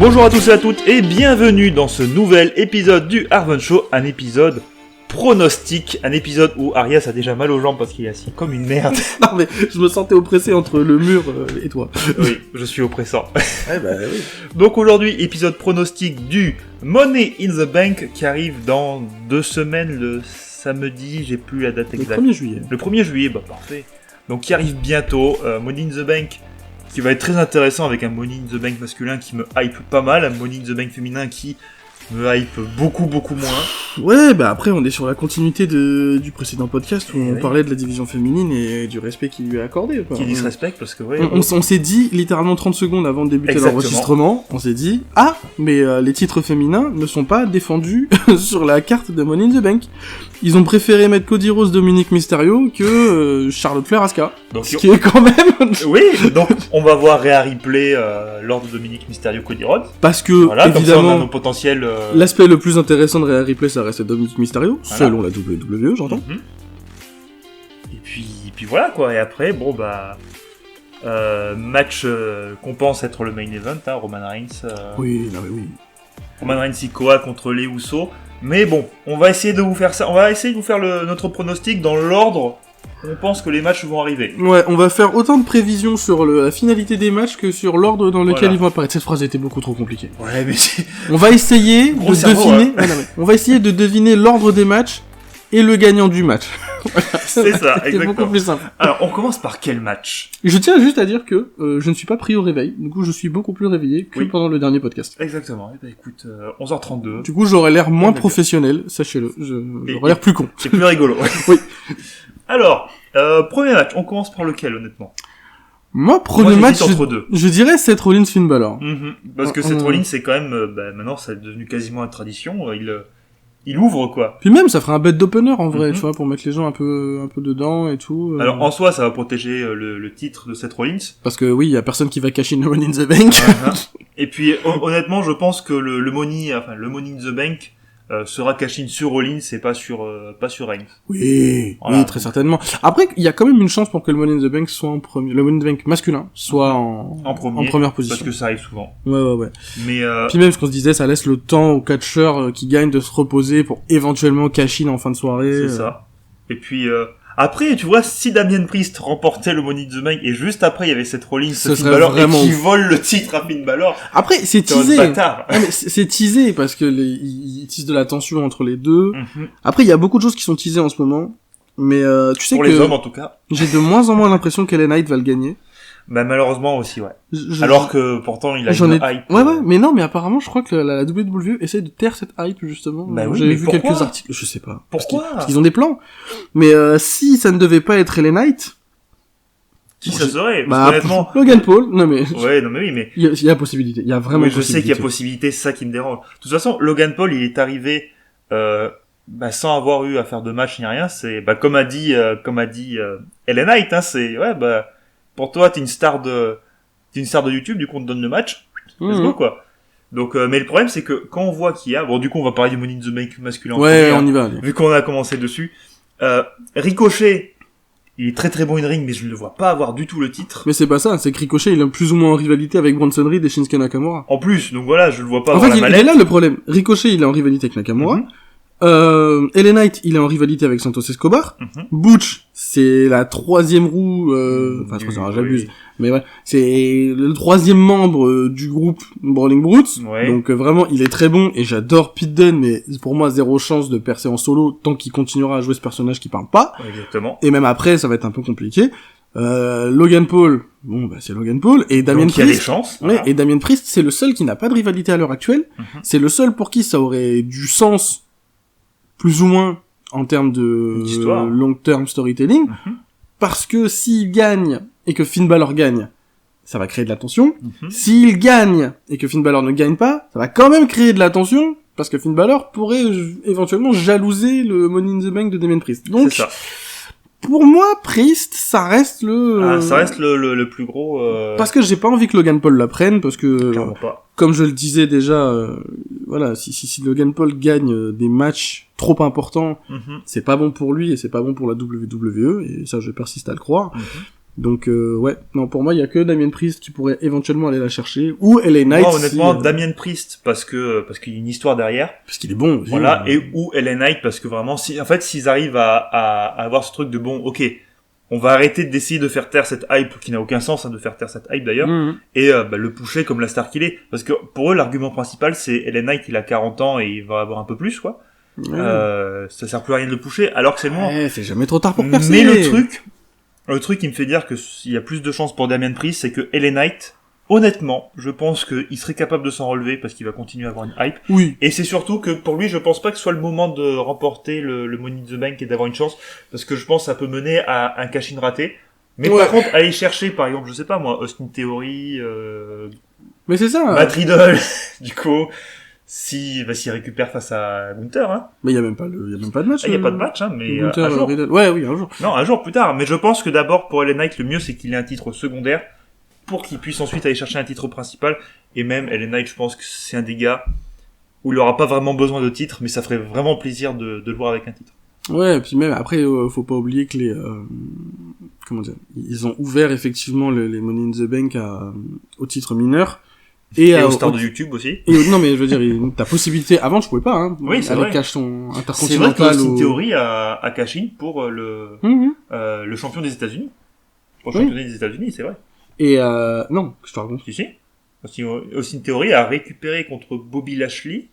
Bonjour à tous et à toutes et bienvenue dans ce nouvel épisode du Harven Show, un épisode pronostic, un épisode où Arias a déjà mal aux jambes parce qu'il est assis comme une merde. Non mais je me sentais oppressé entre le mur et toi. Oui, je suis oppressant. Ouais bah oui. Donc aujourd'hui, épisode pronostic du Money in the Bank qui arrive dans 2 semaines, le samedi, j'ai plus la date exacte. Le 1er juillet. Le 1er juillet, bah parfait. Donc qui arrive bientôt, Money in the Bank qui va être très intéressant avec un Money in the Bank masculin qui me hype pas mal, un Money in the Bank féminin qui me hype beaucoup moins. Ouais, bah après on est sur la continuité du précédent podcast où on parlait de la division féminine et du respect qui lui est accordé. Qui disrespecte parce que ouais. On s'est dit littéralement 30 secondes avant de débuter Exactement. l'enregistrement, on s'est dit mais les titres féminins ne sont pas défendus sur la carte de Money in the Bank. Ils ont préféré mettre Cody Rhodes, Dominic Mysterio que Charlotte Flair, Asuka. Donc, ce qui est quand même... Oui, donc on va voir Rhea Ripley lors de Dominic Mysterio, Cody Rhodes. Parce que, voilà, évidemment, comme ça on a nos potentiels... l'aspect le plus intéressant de Rhea Ripley, ça reste Dominic Mysterio, voilà. Selon la WWE, j'entends. Mm-hmm. Et puis voilà quoi, et après, bon bah... match qu'on pense être le main event, hein, Roman Reigns... Oui, non mais oui. Roman Reigns Sikoa contre les Usos. Mais bon, on va essayer de vous faire ça. On va essayer de vous faire notre pronostic dans l'ordre où on pense que les matchs vont arriver. Ouais, on va faire autant de prévisions sur la finalité des matchs que sur l'ordre dans lequel ils vont apparaître. Cette phrase était beaucoup trop compliquée. Ouais, mais on va essayer de deviner. Hein. On va essayer de deviner l'ordre des matchs et le gagnant du match. C'est ça, exactement. C'est beaucoup plus simple. Alors, on commence par quel match ? Je tiens juste à dire que je ne suis pas pris au réveil. Du coup, je suis beaucoup plus réveillé que pendant le dernier podcast. Exactement. Eh ben, écoute, 11h32. Du coup, j'aurais l'air moins professionnel, sachez-le. J'aurais l'air plus con. C'est plus rigolo. Oui. Alors, premier match. On commence par lequel, honnêtement ? Moi, premier match, entre deux. Je dirais Seth Rollins Finn Balor. Parce que Seth Rollins, c'est quand même, maintenant, ça est devenu quasiment une tradition. Il ouvre, quoi. Puis même, ça ferait un bed d'opener, en vrai, tu vois, pour mettre les gens un peu dedans et tout. Alors, en soi, ça va protéger le titre de Seth Rollins. Parce que, oui, il y a personne qui va cacher le Money in the Bank. Et puis, honnêtement, je pense que le Money in the Bank, sera cash-in sur Rollins et pas sur Reigns. Oui, voilà. Oui, très certainement. Après, il y a quand même une chance pour que le Money in the Bank soit en premier, le Money in the Bank masculin soit en première position. Parce que ça arrive souvent. Ouais. Mais puis même, ce qu'on se disait, ça laisse le temps aux catcheurs qui gagnent de se reposer pour éventuellement cash-in en fin de soirée. C'est ça. Et puis, après, tu vois, si Damien Priest remportait le Money in the Bank et juste après il y avait cette Rollins Finn Balor et qui vole le titre à Finn Balor. Après, c'est teasé. Bâtard. Ouais, mais c'est teasé parce que ils teasent de la tension entre les deux. Après, il y a beaucoup de choses qui sont teasées en ce moment. Mais tu sais pour que les hommes en tout cas. J'ai de moins en moins l'impression qu'Ellen Knight va le gagner. Bah malheureusement aussi, ouais. Alors que pourtant il a une hype. Ouais, mais non, mais apparemment je crois que la WWE essaie de taire cette hype justement. Bah oui, j'avais vu quelques articles, je sais pas. Pourquoi parce qu'ils ont des plans. Mais si ça ne devait pas être Ellen Knight, qui ça serait? Parce honnêtement, Logan Paul. Non mais. Ouais, non mais oui, mais. Il y a possibilité. Il y a vraiment. Oui, je sais qu'il y a possibilité, c'est ça qui me dérange. De toute façon, Logan Paul, il est arrivé sans avoir eu à faire de match ni rien. C'est comme a dit Ellen Knight, hein, c'est pour toi t'es une star de YouTube, du coup on te donne le match, let's go quoi. Donc mais le problème c'est que quand on voit qu'il y a, bon du coup on va parler du Money in the Bank masculin. Ouais, on y va. Allez. Vu qu'on a commencé dessus, Ricochet, il est très très bon in ring, mais je ne le vois pas avoir du tout le titre. Mais c'est pas ça, c'est que Ricochet il est plus ou moins en rivalité avec Bronson Reed et Shinsuke Nakamura. En plus, donc voilà, je le vois pas avoir la mallette. Il est là le problème. Ricochet il est en rivalité avec Nakamura. Ellen Knight, il est en rivalité avec Santos Escobar. Butch, c'est la 3e roue, j'abuse. Oui. Mais ouais, c'est le 3e membre du groupe Brawling Brutes. Ouais. Donc vraiment, il est très bon et j'adore Pete Dunne, mais pour moi, 0 chance de percer en solo tant qu'il continuera à jouer ce personnage qui parle pas. Exactement. Et même après, ça va être un peu compliqué. Logan Paul, c'est Logan Paul et Damien Priest. Il y a des chances. Ouais, et Damien Priest, c'est le seul qui n'a pas de rivalité à l'heure actuelle. C'est le seul pour qui ça aurait du sens, plus ou moins, en termes de long-term storytelling. Parce que s'il gagne et que Finn Balor gagne, ça va créer de la tension. S'il gagne et que Finn Balor ne gagne pas, ça va quand même créer de la tension. Parce que Finn Balor pourrait éventuellement jalouser le Money in the Bank de Damien Priest. Donc, c'est ça. Pour moi, Priest, ça reste le plus gros. Parce que j'ai pas envie que Logan Paul la prenne, parce que comme je le disais déjà, si Logan Paul gagne des matchs trop importants, c'est pas bon pour lui et c'est pas bon pour la WWE, et ça je persiste à le croire. Donc ouais, non, pour moi il y a que Damien Priest qui pourrait éventuellement aller la chercher, ou LA Knight. Moi honnêtement Damien Priest parce qu'il y a une histoire derrière, parce qu'il est bon aussi, voilà, et ou LA Knight parce que vraiment s'ils arrivent à avoir ce truc de bon, ok, on va arrêter d'essayer de faire taire cette hype qui n'a aucun sens, de faire taire cette hype d'ailleurs, et le pousser comme la star qu'il est, parce que pour eux l'argument principal c'est LA Knight, il a 40 ans et il va avoir un peu plus quoi. Ça sert plus à rien de le pousser alors que c'est le moment. C'est jamais trop tard pour percer. Mais le truc qui me fait dire que il y a plus de chances pour Damien Priest, c'est que LA Knight, honnêtement, je pense qu'il serait capable de s'en relever parce qu'il va continuer à avoir une hype. Oui. Et c'est surtout que pour lui, je pense pas que ce soit le moment de remporter le Money in the Bank et d'avoir une chance, parce que je pense que ça peut mener à un cash-in raté. Mais par contre, aller chercher, par exemple, je sais pas moi, Austin Theory, mais c'est ça. Matt Riddle, du coup, s'il récupère face à Gunther, hein. Mais il y a même pas de match. Il y a pas de match, hein, mais Gunther, un jour. Ouais, oui, un jour. Non, un jour plus tard. Mais je pense que d'abord, pour LA Knight, le mieux, c'est qu'il ait un titre secondaire pour qu'il puisse ensuite aller chercher un titre principal. Et même, LA Knight, je pense que c'est un des gars où il aura pas vraiment besoin de titre, mais ça ferait vraiment plaisir de le voir avec un titre. Ouais, et puis même, après, faut pas oublier que comment dire, ils ont ouvert effectivement les Money in the Bank au titre mineur. Et aux stars de YouTube aussi. Non, mais je veux dire, ta possibilité, avant, je pouvais pas, hein. Oui, c'est vrai. Cash son intercontinental. C'est vrai qu'Austin Theory a cash in pour le champion des États-Unis. Pour le championnat des États-Unis, c'est vrai. Et non, je te raconte. Si. Austin Theory a récupéré contre Bobby Lashley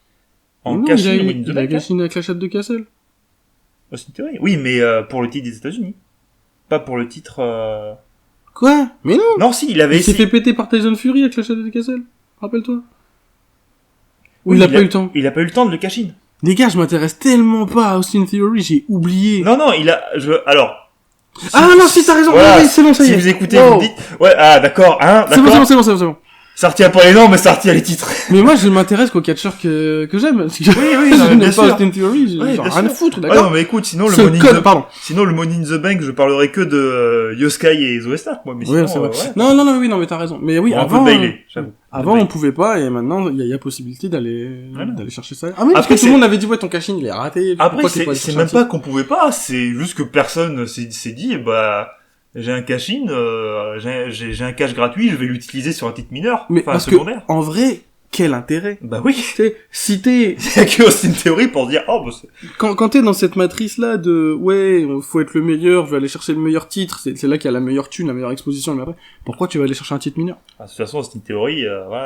en cash in. Il a cash in avec la chatte de Castle. Austin Theory. Oui, mais pour le titre des États-Unis. Pas pour le titre. Quoi? Mais non. Non, si, il s'est fait péter par Tyson Fury avec la chatte de Castle. Rappelle-toi. Oui, il a pas eu le temps. Il a pas eu le temps de le cash in. Les gars, je m'intéresse tellement pas à Austin Theory, j'ai oublié. Non, alors. Non, si, t'as raison. Voilà, oui, c'est bon, ça y est. Si vous écoutez, vous me dites. Ouais, d'accord, hein, d'accord. C'est bon. Ça retient pas les noms, mais ça retient les titres. Mais moi, je m'intéresse qu'aux catcheurs que j'aime. Oui, je n'aime pas Austin Theory, j'ai rien à foutre, d'accord? Non, mais écoute, sinon le Money in the Bank, je parlerai que de Yoskai et Zoe Stark, moi, mais sinon, c'est vrai. Non, mais t'as raison. Mais oui, avant, Bailey, j'avoue. Avant, on pouvait pas, et maintenant, il y a possibilité d'aller chercher ça. Ah oui, parce que tout le monde avait dit, ouais, ton cash-in, il est raté. Après, c'est même pas qu'on pouvait pas, c'est juste que personne s'est dit, j'ai un cash-in, j'ai un cash gratuit, je vais l'utiliser sur un titre mineur, mais parce secondaire. Que, en vrai, quel intérêt? Bah oui. Si t'es... Il y a que Austin Theory pour dire, quand t'es dans cette matrice-là de, ouais, faut être le meilleur, je vais aller chercher le meilleur titre, c'est là qu'il y a la meilleure thune, la meilleure exposition, mais après, pourquoi tu vas aller chercher un titre mineur? De toute façon, Austin Theory,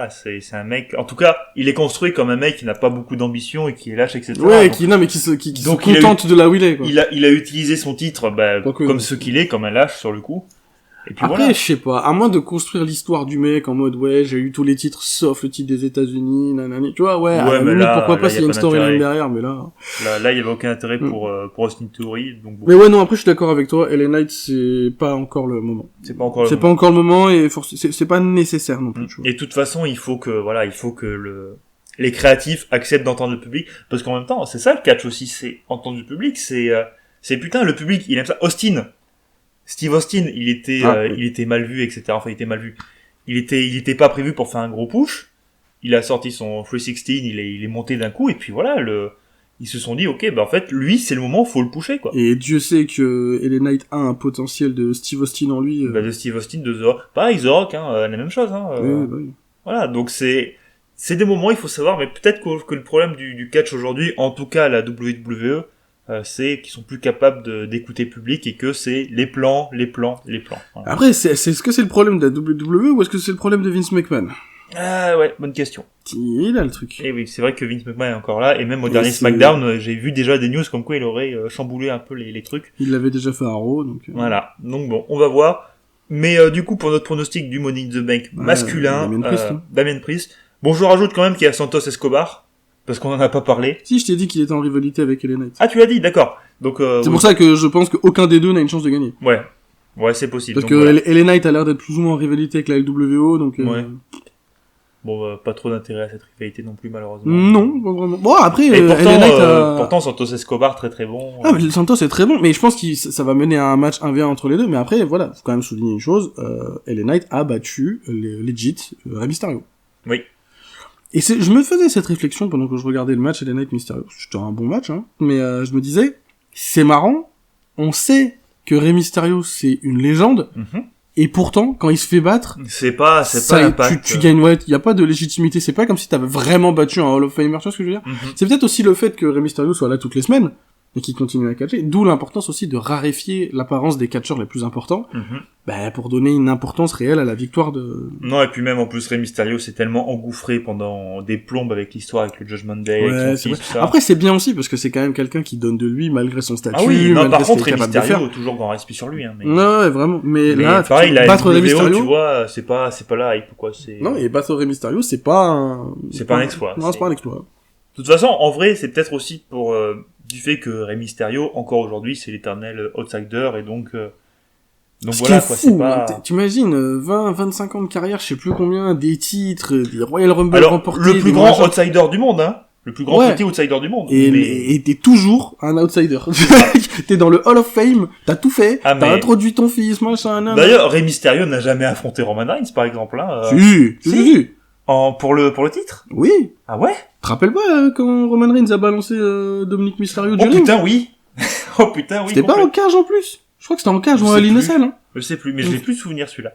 c'est un mec, en tout cas, il est construit comme un mec qui n'a pas beaucoup d'ambition et qui est lâche, etc. Ouais, donc, qui se contente de là où il est, quoi. Il a utilisé son titre, comme ce qu'il est, comme un lâche, sur le coup. Et puis après, je sais pas, à moins de construire l'histoire du mec en mode, ouais, j'ai eu tous les titres sauf le titre des États-Unis, nanani, tu vois, mais là, pourquoi pas s'il y a une storyline derrière, mais là, il y avait aucun intérêt pour Austin Theory, donc bon. Mais ouais, non, après, je suis d'accord avec toi, LA Knight, c'est pas encore le moment. C'est pas encore le moment et c'est pas nécessaire non plus, tu vois. Et de toute façon, il faut que les créatifs acceptent d'entendre le public, parce qu'en même temps, c'est ça le catch aussi, c'est entendre le public, c'est putain, le public, il aime ça. Steve Austin, il était mal vu, etc. Enfin, il était mal vu. Il était pas prévu pour faire un gros push. Il a sorti son 316, il est monté d'un coup, et puis voilà, ils se sont dit, ok, en fait, lui, c'est le moment, faut le pusher, quoi. Et Dieu sait que LA Knight a un potentiel de Steve Austin en lui. De Steve Austin, de The Rock. Pareil, The Rock, la même chose, Oui. Voilà, donc c'est des moments, il faut savoir, mais peut-être que le problème du catch aujourd'hui, en tout cas, la WWE, c'est qu'ils sont plus capables d'écouter le public et que c'est les plans. Voilà. Après, est-ce que c'est le problème de la WWE ou est-ce que c'est le problème de Vince McMahon? Ah ouais, bonne question. Il a le truc. Et oui, c'est vrai que Vince McMahon est encore là, et même au dernier SmackDown, j'ai vu déjà des news comme quoi il aurait chamboulé un peu les trucs. Il l'avait déjà fait à Raw, donc... Voilà, donc bon, on va voir. Mais du coup, pour notre pronostic du Money in the Bank masculin, Damien Priest. Bon, je rajoute quand même qu'il y a Santos Escobar, parce qu'on en a pas parlé. Si, je t'ai dit qu'il était en rivalité avec LA Knight. Ah, tu l'as dit, d'accord. Donc c'est pour ça que je pense qu'aucun des deux n'a une chance de gagner. Ouais, c'est possible. Parce que LA Knight a l'air d'être plus ou moins en rivalité avec la LWO, donc... Ouais. Bon, pas trop d'intérêt à cette rivalité non plus, malheureusement. Non, pas vraiment. Bon, après, et pourtant, Santos Escobar, très très bon. Ah, mais Santos est très bon, mais je pense que ça va mener à un match 1v1 entre les deux, mais après, voilà, faut quand même souligner une chose, LA Knight a battu legit Rey Mysterio. Oui. Et je me faisais cette réflexion pendant que je regardais le match LA Knight Mysterio. C'était un bon match, hein. Mais je me disais, c'est marrant, on sait que Rey Mysterio, c'est une légende, Et pourtant, quand il se fait battre, c'est pas l'impact. Tu gagnes, ouais, y a pas de légitimité. C'est pas comme si t'avais vraiment battu un Hall of Famer, tu vois ce que je veux dire? C'est peut-être aussi le fait que Rey Mysterio soit là toutes les semaines, et qu'il continue à catcher, d'où l'importance aussi de raréfier l'apparence des catcheurs les plus importants, pour donner une importance réelle à la victoire de... Non, et puis même, en plus, Rey Mysterio s'est tellement engouffré pendant des plombes avec l'histoire, avec le Judgment Day, ouais, avec son fils, tout ça. Après, c'est bien aussi, parce que c'est quand même quelqu'un qui donne de lui, malgré son statut. Ah oui, non, par contre, Rey Mysterio, Mysterio, toujours grand respect sur lui, hein, mais... Non, ouais, vraiment. Mais là, pareil, battre Rey Mysterio, tu vois, c'est pas la hype, quoi, c'est... Non, et battre Rey Mysterio, c'est pas un exploit. Non, c'est pas un exploit. De toute façon, en vrai, c'est peut-être aussi pour du fait que Rey Mysterio, encore aujourd'hui, c'est l'éternel outsider, et donc voilà, quoi, c'est pas... T'imagines, 25 ans de carrière, je sais plus combien, des titres, des Royal Rumble alors, remportés. Le plus grand outsider du monde, hein. Le plus grand petit outsider du monde. Et t'es toujours un outsider. T'es dans le Hall of Fame, t'as tout fait, t'as introduit ton fils, machin, D'ailleurs, Rey Mysterio n'a jamais affronté Roman Reigns, par exemple, hein. Si. Pour le titre? Oui. Ah ouais? Tu te rappelles pas, quand Roman Reigns a balancé, Dominic Mysterio du ring? Putain, oui. Oh putain, oui. C'était pas en cage, en plus. Je crois que c'était en cage, ou à l'Innocel, hein. Je sais plus, mais je n'ai plus de souvenir, celui-là.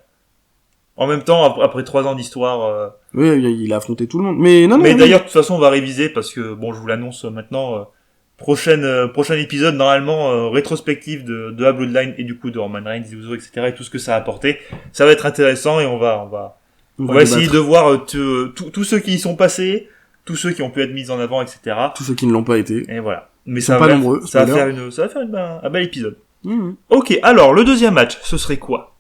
En même temps, après 3 ans d'histoire, Oui, il a affronté tout le monde. Mais non. Mais d'ailleurs, de toute façon, on va réviser parce que, bon, je vous l'annonce maintenant, prochain épisode, normalement, rétrospective de la Bloodline et du coup de Roman Reigns, Uso, etc. et tout ce que ça a apporté. Ça va être intéressant et on va essayer de voir tous ceux qui y sont passés, tous ceux qui ont pu être mis en avant, etc. Tous ceux qui ne l'ont pas été. Et voilà. Mais ça va faire un bel épisode. Ok, alors, le deuxième match, ce serait quoi?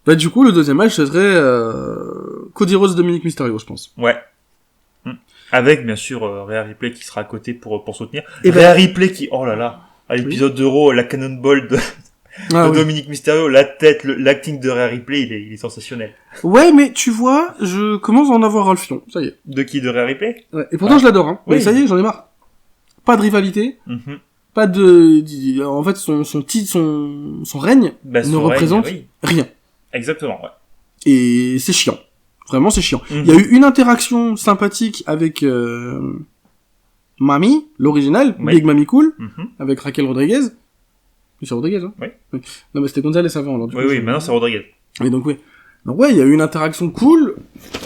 Du coup, le deuxième match, ce serait Cody Rhodes, Dominic Mysterio, je pense. Ouais. Avec, bien sûr, Rhea Ripley qui sera à côté pour soutenir. Et Rhea Ripley qui, oh là là, à l'épisode d'Euro, la cannonball de Dominic Mysterio, la tête, l'acting de Rhea Ripley, il est sensationnel. Ouais, mais tu vois, je commence à en avoir ras le fion, ça y est. De qui? De Rhea Ripley? Ouais, et pourtant je l'adore, hein. Oui. Mais ça y est, j'en ai marre. Pas de rivalité. Pas de... En fait, son titre, son règne ne représente rien. Exactement, ouais. Et c'est chiant. Vraiment, c'est chiant. Il y a eu une interaction sympathique avec Mami, l'original, Big Mami Cool, avec Raquel Rodriguez. C'est Rodriguez, hein? Oui. Non, mais c'était Gonzalez avant, alors. Oui, maintenant c'est Rodriguez. Et donc, oui. Donc ouais, il y a eu une interaction cool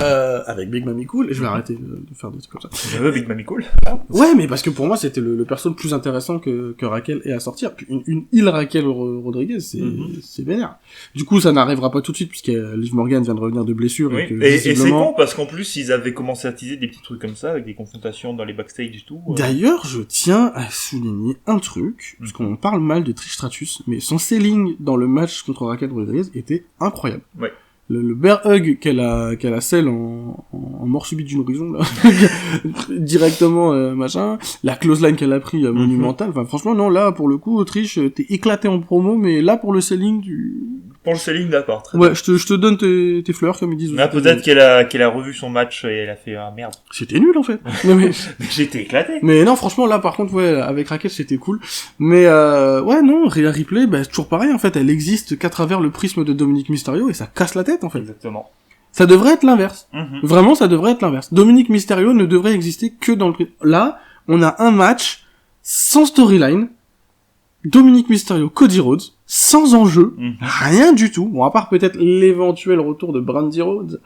avec Big Mami Cool, et je vais arrêter de faire des trucs comme ça. Je veux Big Mami Cool. Ouais, mais parce que pour moi, c'était le perso le plus intéressant que Raquel ait à sortir. Puis une île Raquel Rodriguez, c'est vénère. Du coup, ça n'arrivera pas tout de suite, puisque Liv Morgan vient de revenir de blessure. Oui. Et c'est con, parce qu'en plus, ils avaient commencé à teaser des petits trucs comme ça, avec des confrontations dans les backstage et tout. D'ailleurs, je tiens à souligner un truc, parce qu'on parle mal de Trish Stratus, mais son selling dans le match contre Raquel Rodriguez était incroyable. Ouais. Le bear hug qu'elle a scelle en mort subite d'une horizon, là. Directement, machin. La close line qu'elle a pris, monumentale. Enfin, franchement, non, là, pour le coup, Trish, t'es éclaté en promo, mais là, pour le selling, Pour le selling, d'accord. Ouais, je te donne tes fleurs, comme ils disent. Là, peut-être qu'elle a revu son match et elle a fait, merde. C'était nul, en fait. Non, mais j'étais éclaté. Mais non, franchement, là, par contre, ouais, avec Raquel, c'était cool. Mais, ouais, non, Rhea Ripley, c'est toujours pareil, en fait. Elle existe qu'à travers le prisme de Dominic Mysterio et ça casse la tête, en fait. Exactement. Ça devrait être l'inverse. Vraiment, ça devrait être l'inverse. Dominic Mysterio ne devrait exister que dans le prisme. Là, on a un match sans storyline. Dominic Mysterio, Cody Rhodes, sans enjeu, rien du tout. Bon, à part peut-être l'éventuel retour de Brandi Rhodes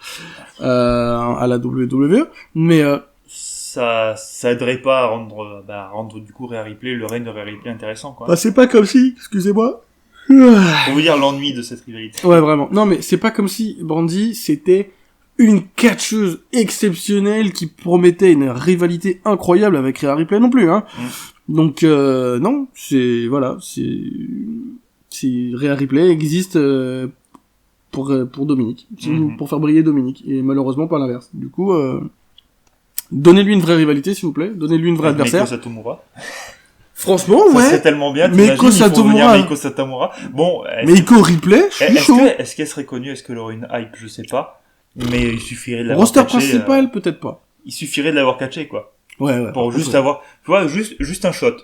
à la WWE, mais ça aiderait pas à rendre du coup Rhea Ripley, le règne de Rhea Ripley intéressant, quoi. Bah, c'est pas comme si, excusez-moi. Pour vous dire l'ennui de cette rivalité. Ouais, vraiment. Non, mais c'est pas comme si Brandi, c'était une catcheuse exceptionnelle qui promettait une rivalité incroyable avec Rhea Ripley non plus, hein. Donc, non, c'est Rhea Ripley existe, pour Dominique. Pour faire briller Dominique. Et malheureusement pas l'inverse. Du coup, donnez-lui une vraie rivalité, s'il vous plaît. Donnez-lui une vraie adversaire. Meiko Satomura. Franchement, ouais. Ça serait tellement bien. Meiko Satomura. Meiko Satomura. Bon. Meiko Ripley, je suis chaud. Est-ce qu'elle serait connue? Est-ce qu'elle aurait une hype? Je sais pas. Mais il suffirait de l'avoir roster catché. Principal, peut-être pas. Il suffirait de l'avoir catché, quoi. Ouais. Pour juste avoir, tu vois, juste un shot.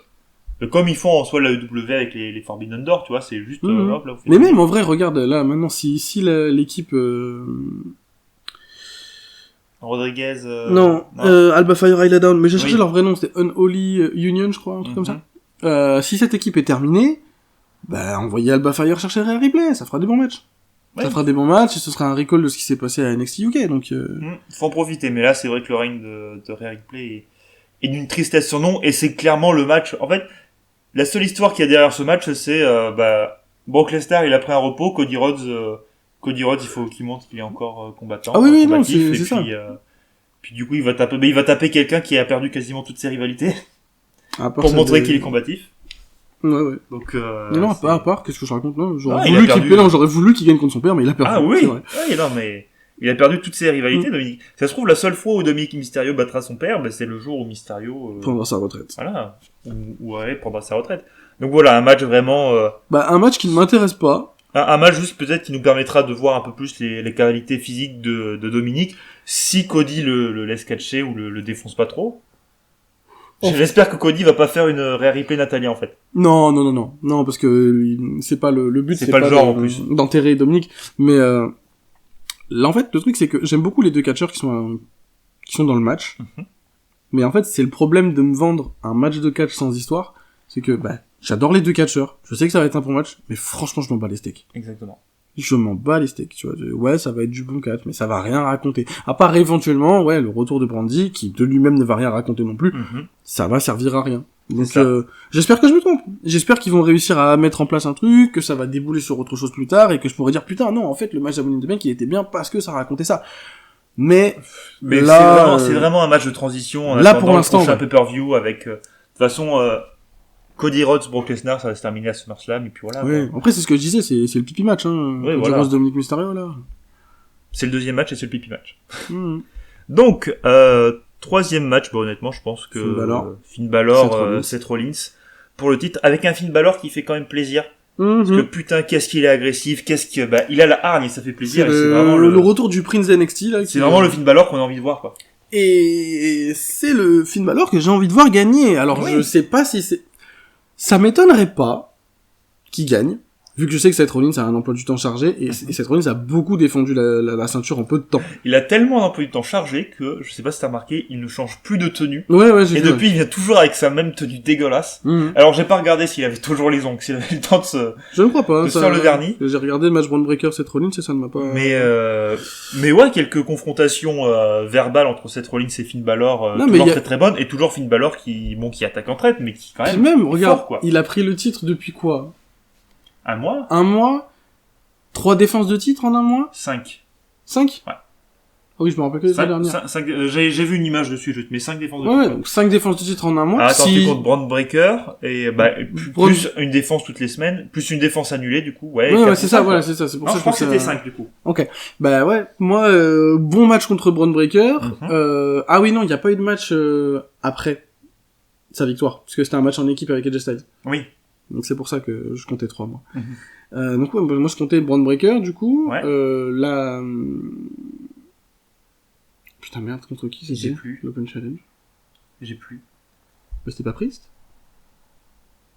Comme ils font en soi la EW avec les Forbidden Door, tu vois, c'est juste, hop, là, mais même, en vrai, regarde, là, maintenant, si l'équipe, Rodriguez, non. Alba Fire Island Down, mais j'ai cherché leur vrai nom, c'était Unholy Union, je crois, un truc comme ça. Si cette équipe est terminée, envoyez Alba Fire chercher Rhea Ripley, ça fera des bons matchs. Ça fera des bons matchs et ce sera un recall de ce qui s'est passé à NXT UK, donc... Faut en profiter, mais là, c'est vrai que le règne de Rhea Ripley est d'une tristesse sans nom, et c'est clairement le match... En fait, la seule histoire qu'il y a derrière ce match, c'est... Brock Lesnar, il a pris un repos, Cody Rhodes, il faut qu'il montre qu'il est encore combattant. Ah oui, non, c'est ça. Puis du coup, il va taper quelqu'un qui a perdu quasiment toutes ses rivalités, pour montrer qu'il est combatif. Ouais. Donc, non, à part, qu'est-ce que je raconte, non? J'aurais voulu qu'il gagne contre son père, mais il a perdu. Ah oui! Ouais, non, mais, il a perdu toutes ses rivalités, Dominique. Ça se trouve, la seule fois où Dominique Mysterio battra son père, c'est le jour où Mysterio, prendra sa retraite. Voilà. Prendra sa retraite. Donc voilà, un match vraiment, un match qui ne m'intéresse pas. Un match juste peut-être qui nous permettra de voir un peu plus les qualités physiques de Dominique, si Cody le laisse catcher ou le défonce pas trop. J'espère que Cody va pas faire une Rhea Ripley Natalia, en fait. Non, parce que c'est pas le but, c'est pas le genre en plus d'enterrer Dominique, mais là en fait le truc c'est que j'aime beaucoup les deux catcheurs qui sont dans le match. Mais en fait, c'est le problème de me vendre un match de catch sans histoire, c'est que j'adore les deux catcheurs, je sais que ça va être un bon match, mais franchement, je m'en bats les steaks. Exactement. Je m'en bats les steaks, tu vois. Ouais, ça va être du bon catch, mais ça va rien raconter. À part éventuellement, le retour de Brandi, qui de lui-même ne va rien raconter non plus, ça va servir à rien. Donc j'espère que je me trompe. J'espère qu'ils vont réussir à mettre en place un truc, que ça va débouler sur autre chose plus tard, et que je pourrais dire, putain, non, en fait, le match à Money in the Bank, il était bien parce que ça racontait ça. Mais là, c'est vraiment un match de transition. Là, pour l'instant, un pay-per-view avec, de toute façon, Cody Rhodes, Brock Lesnar, ça va se terminer à SummerSlam, et puis voilà. Oui. Après, c'est ce que je disais, c'est le pipi match, hein. Oui, Cody Rhodes, Dominique Mysterio, là. C'est le deuxième match et c'est le pipi match. Donc, troisième match, honnêtement, je pense que Finn Balor, Seth Rollins, pour le titre, avec un Finn Balor qui fait quand même plaisir. Parce que putain, qu'est-ce qu'il est agressif, il a la hargne et ça fait plaisir. C'est vraiment le retour du Prince NXT, là. C'est vraiment le Finn Balor qu'on a envie de voir, quoi. Et c'est le Finn Balor que j'ai envie de voir gagner. Alors, je sais pas si ça m'étonnerait pas qu'il gagne, vu que je sais que Seth Rollins a un emploi du temps chargé, et Seth Rollins a beaucoup défendu la ceinture en peu de temps. Il a tellement un emploi du temps chargé que, je sais pas si t'as remarqué, il ne change plus de tenue. Ouais, j'ai vu. Et depuis, il vient toujours avec sa même tenue dégueulasse. Alors, j'ai pas regardé s'il avait toujours les ongles, s'il avait le temps de je ne crois pas, de se faire le vernis. J'ai regardé le match Braun Breaker Seth Rollins et ça ne m'a pas... Mais ouais, quelques confrontations verbales entre Seth Rollins et Finn Balor, toujours très très bonnes, et toujours Finn Balor qui attaque en traite, mais qui quand même... Puis même, regarde, fort, quoi. Il a pris le titre depuis quoi? Un mois? 3 défenses de titre en un mois? 5. 5? Ouais. Ah oui, je me rappelle que les dernières. J'ai vu une image dessus, je te mets 5 défenses de titre. Ouais, donc 5 défenses de titre en un mois. Attends, tu comptes Braun Breaker, et plus une défense toutes les semaines, plus une défense annulée, du coup, ouais, c'est ça, voilà, c'est ça, c'est pour ça je crois que c'était 5, du coup. Ok. Moi, bon match contre Braun Breaker. Ah oui, non, il n'y a pas eu de match après sa victoire, parce que c'était un match en équipe avec AJ Styles. Oui. Donc c'est pour ça que je comptais 3 mois. Donc moi je comptais Braun Breaker du coup. Là... Putain merde, contre qui c'était? J'ai plus. L'Open Challenge. J'ai plus. C'était pas Priest?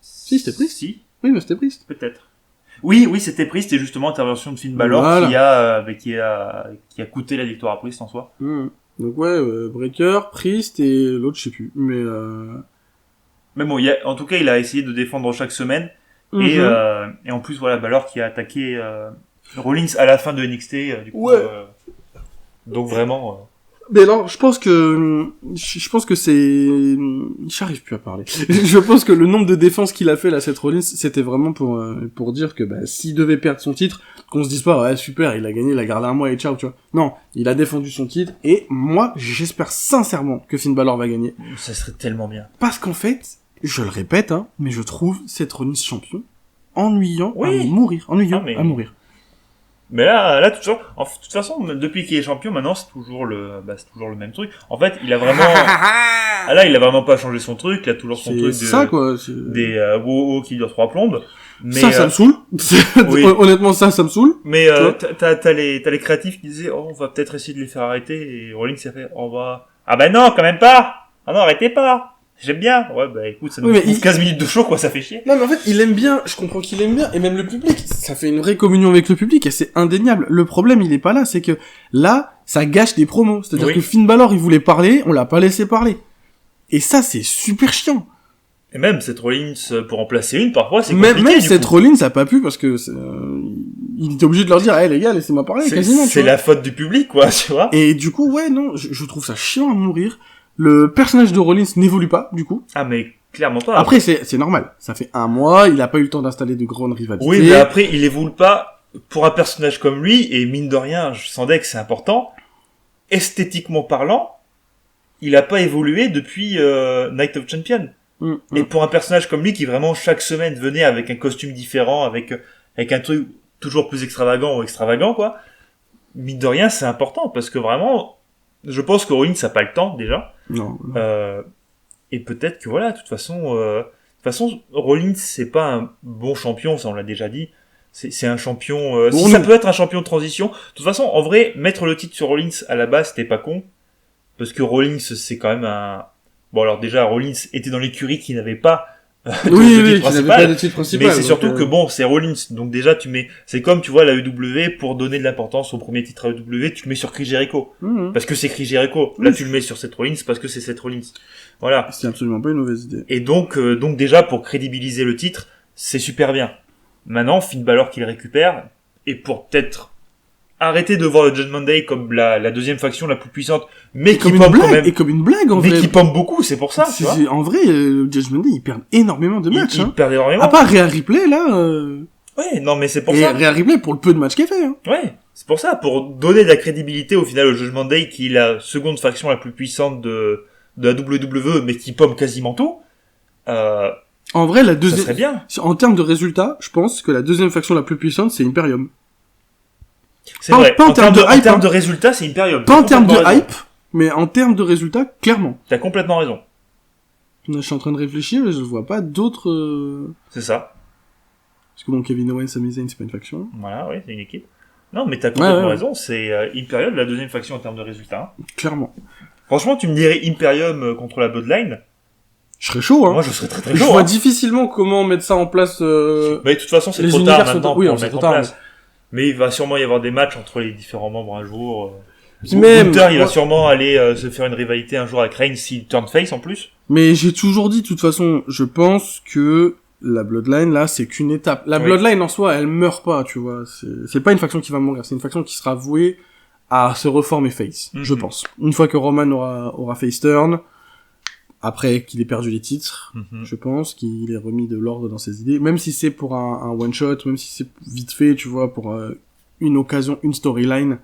Si, c'était Priest. Si. Oui, mais c'était Priest. Peut-être. Oui, c'était Priest, et justement intervention de Finn Balor qui a coûté la victoire à Priest en soi. Donc Breaker, Priest et l'autre je sais plus. Mais bon, en tout cas, il a essayé de défendre chaque semaine. Et en plus, voilà, Balor qui a attaqué Rollins à la fin de NXT. Du coup, donc vraiment... Mais alors, je pense que c'est... J'arrive plus à parler. Je pense que le nombre de défenses qu'il a fait, là, Seth Rollins, c'était vraiment pour dire que, s'il devait perdre son titre, qu'on se dise pas, ouais, super, il a gagné, il a gardé un mois et ciao, tu vois. Non, il a défendu son titre, et moi, j'espère sincèrement que Finn Balor va gagner. Ça serait tellement bien. Parce qu'en fait, je le répète, mais je trouve Seth Rollins champion ennuyant à mourir. À mourir. Mais là, de toute façon, depuis qu'il est champion, maintenant, c'est toujours le même truc. En fait, il a vraiment, là, il a vraiment pas changé son truc, il a toujours son truc des wow qui dure 3 plombes. Mais ça me saoule. Honnêtement, ça me saoule. Mais t'as les créatifs qui disaient, on va peut-être essayer de les faire arrêter, et Rollins s'est fait, ah non, quand même pas. Ah non, arrêtez pas. J'aime bien. Ouais, écoute, ça nous trouve 15 minutes de show, quoi, ça fait chier. Non, mais en fait, il aime bien, je comprends qu'il aime bien, et même le public, ça fait une vraie communion avec le public, et c'est indéniable. Le problème, il est pas là, c'est que, là, ça gâche des promos. C'est-à-dire que Finn Balor, il voulait parler, on l'a pas laissé parler. Et ça, c'est super chiant. Et même Seth Rollins, pour en placer une, parfois, c'est compliqué. Même Seth Rollins a pas pu, parce que il était obligé de leur dire, les gars, laissez-moi parler, quasiment. C'est la faute du public, quoi, tu vois. Et du coup, ouais, non, je trouve ça chiant à mourir. Le personnage de Rollins n'évolue pas, du coup. Ah, mais clairement pas. Après, c'est normal. Ça fait 1 mois, il a pas eu le temps d'installer de grandes rivalités. Oui, mais après, il évolue pas pour un personnage comme lui, et mine de rien, je sentais que c'est important. Esthétiquement parlant, il a pas évolué depuis Night of Champions. Et pour un personnage comme lui, qui vraiment chaque semaine venait avec un costume différent, avec un truc toujours plus extravagant, quoi. Mine de rien, c'est important, parce que vraiment, je pense que Rollins n'a pas le temps, déjà. Non. Et peut-être que voilà, de toute façon, Rollins, c'est pas un bon champion, ça on l'a déjà dit. C'est un champion, si ça peut être un champion de transition. De toute façon, en vrai, mettre le titre sur Rollins à la base, c'était pas con. Parce que Rollins, c'est quand même bon, alors déjà, Rollins était dans l'écurie qui n'avait pas oui, qui n'avait pas de titre principal. Mais c'est surtout que bon, c'est Rollins. Donc déjà, c'est comme, tu vois, la EW, pour donner de l'importance au premier titre à EW, tu le mets sur Chris Jericho. Parce que c'est Chris Jericho. Là, tu le mets sur Seth Rollins parce que c'est Seth Rollins. Voilà. C'est absolument pas une mauvaise idée. Et donc déjà, pour crédibiliser le titre, c'est super bien. Maintenant, Finn Balor qui le récupère, et pour peut-être arrêter de voir le Judgment Day comme la deuxième faction la plus puissante, mais qui pompe quand même. Et comme une blague, en vrai. Mais qui pompe beaucoup, c'est pour ça, tu vois. En vrai, le Judgment Day, ils perdent énormément de matchs, Ils perdent énormément. À part Rhea Ripley, là, Ouais, non, mais c'est pour ça. Et Rhea Ripley, pour le peu de matchs qu'elle fait, hein. Ouais. C'est pour ça, pour donner de la crédibilité au final au Judgment Day, qui est la seconde faction la plus puissante de la WWE, mais qui pompe quasiment tout. En vrai, la deuxième. Ça serait bien. En termes de résultats, je pense que la deuxième faction la plus puissante, c'est Imperium. C'est vrai. En termes de résultats, c'est Imperium. Pas en termes de hype, mais en termes de résultats, clairement. T'as complètement raison. Je suis en train de réfléchir, mais je vois pas d'autres. C'est ça. Parce que bon, Kevin Owens, Sami Zayn, c'est pas une faction. Voilà, oui, c'est une équipe. Non, mais t'as complètement raison. C'est Imperium, la deuxième faction en termes de résultats. Clairement. Franchement, tu me dirais Imperium contre la Bloodline. Je serais chaud, hein. Moi, je serais très chaud. Je vois difficilement comment mettre ça en place. Mais de toute façon, c'est trop tard maintenant pour le mettre en place. Mais il va sûrement y avoir des matchs entre les différents membres un jour. Gunther, il va sûrement aller se faire une rivalité un jour avec Reigns s'il turn face en plus. Mais j'ai toujours dit, de toute façon, je pense que la Bloodline, là, c'est qu'une étape. La Bloodline, en soi, elle meurt pas, tu vois. C'est pas une faction qui va mourir. C'est une faction qui sera vouée à se reformer face, je pense. Une fois que Roman aura face turn, après qu'il ait perdu les titres, je pense qu'il ait remis de l'ordre dans ses idées, même si c'est pour un one shot, même si c'est vite fait, tu vois, pour une occasion, une storyline,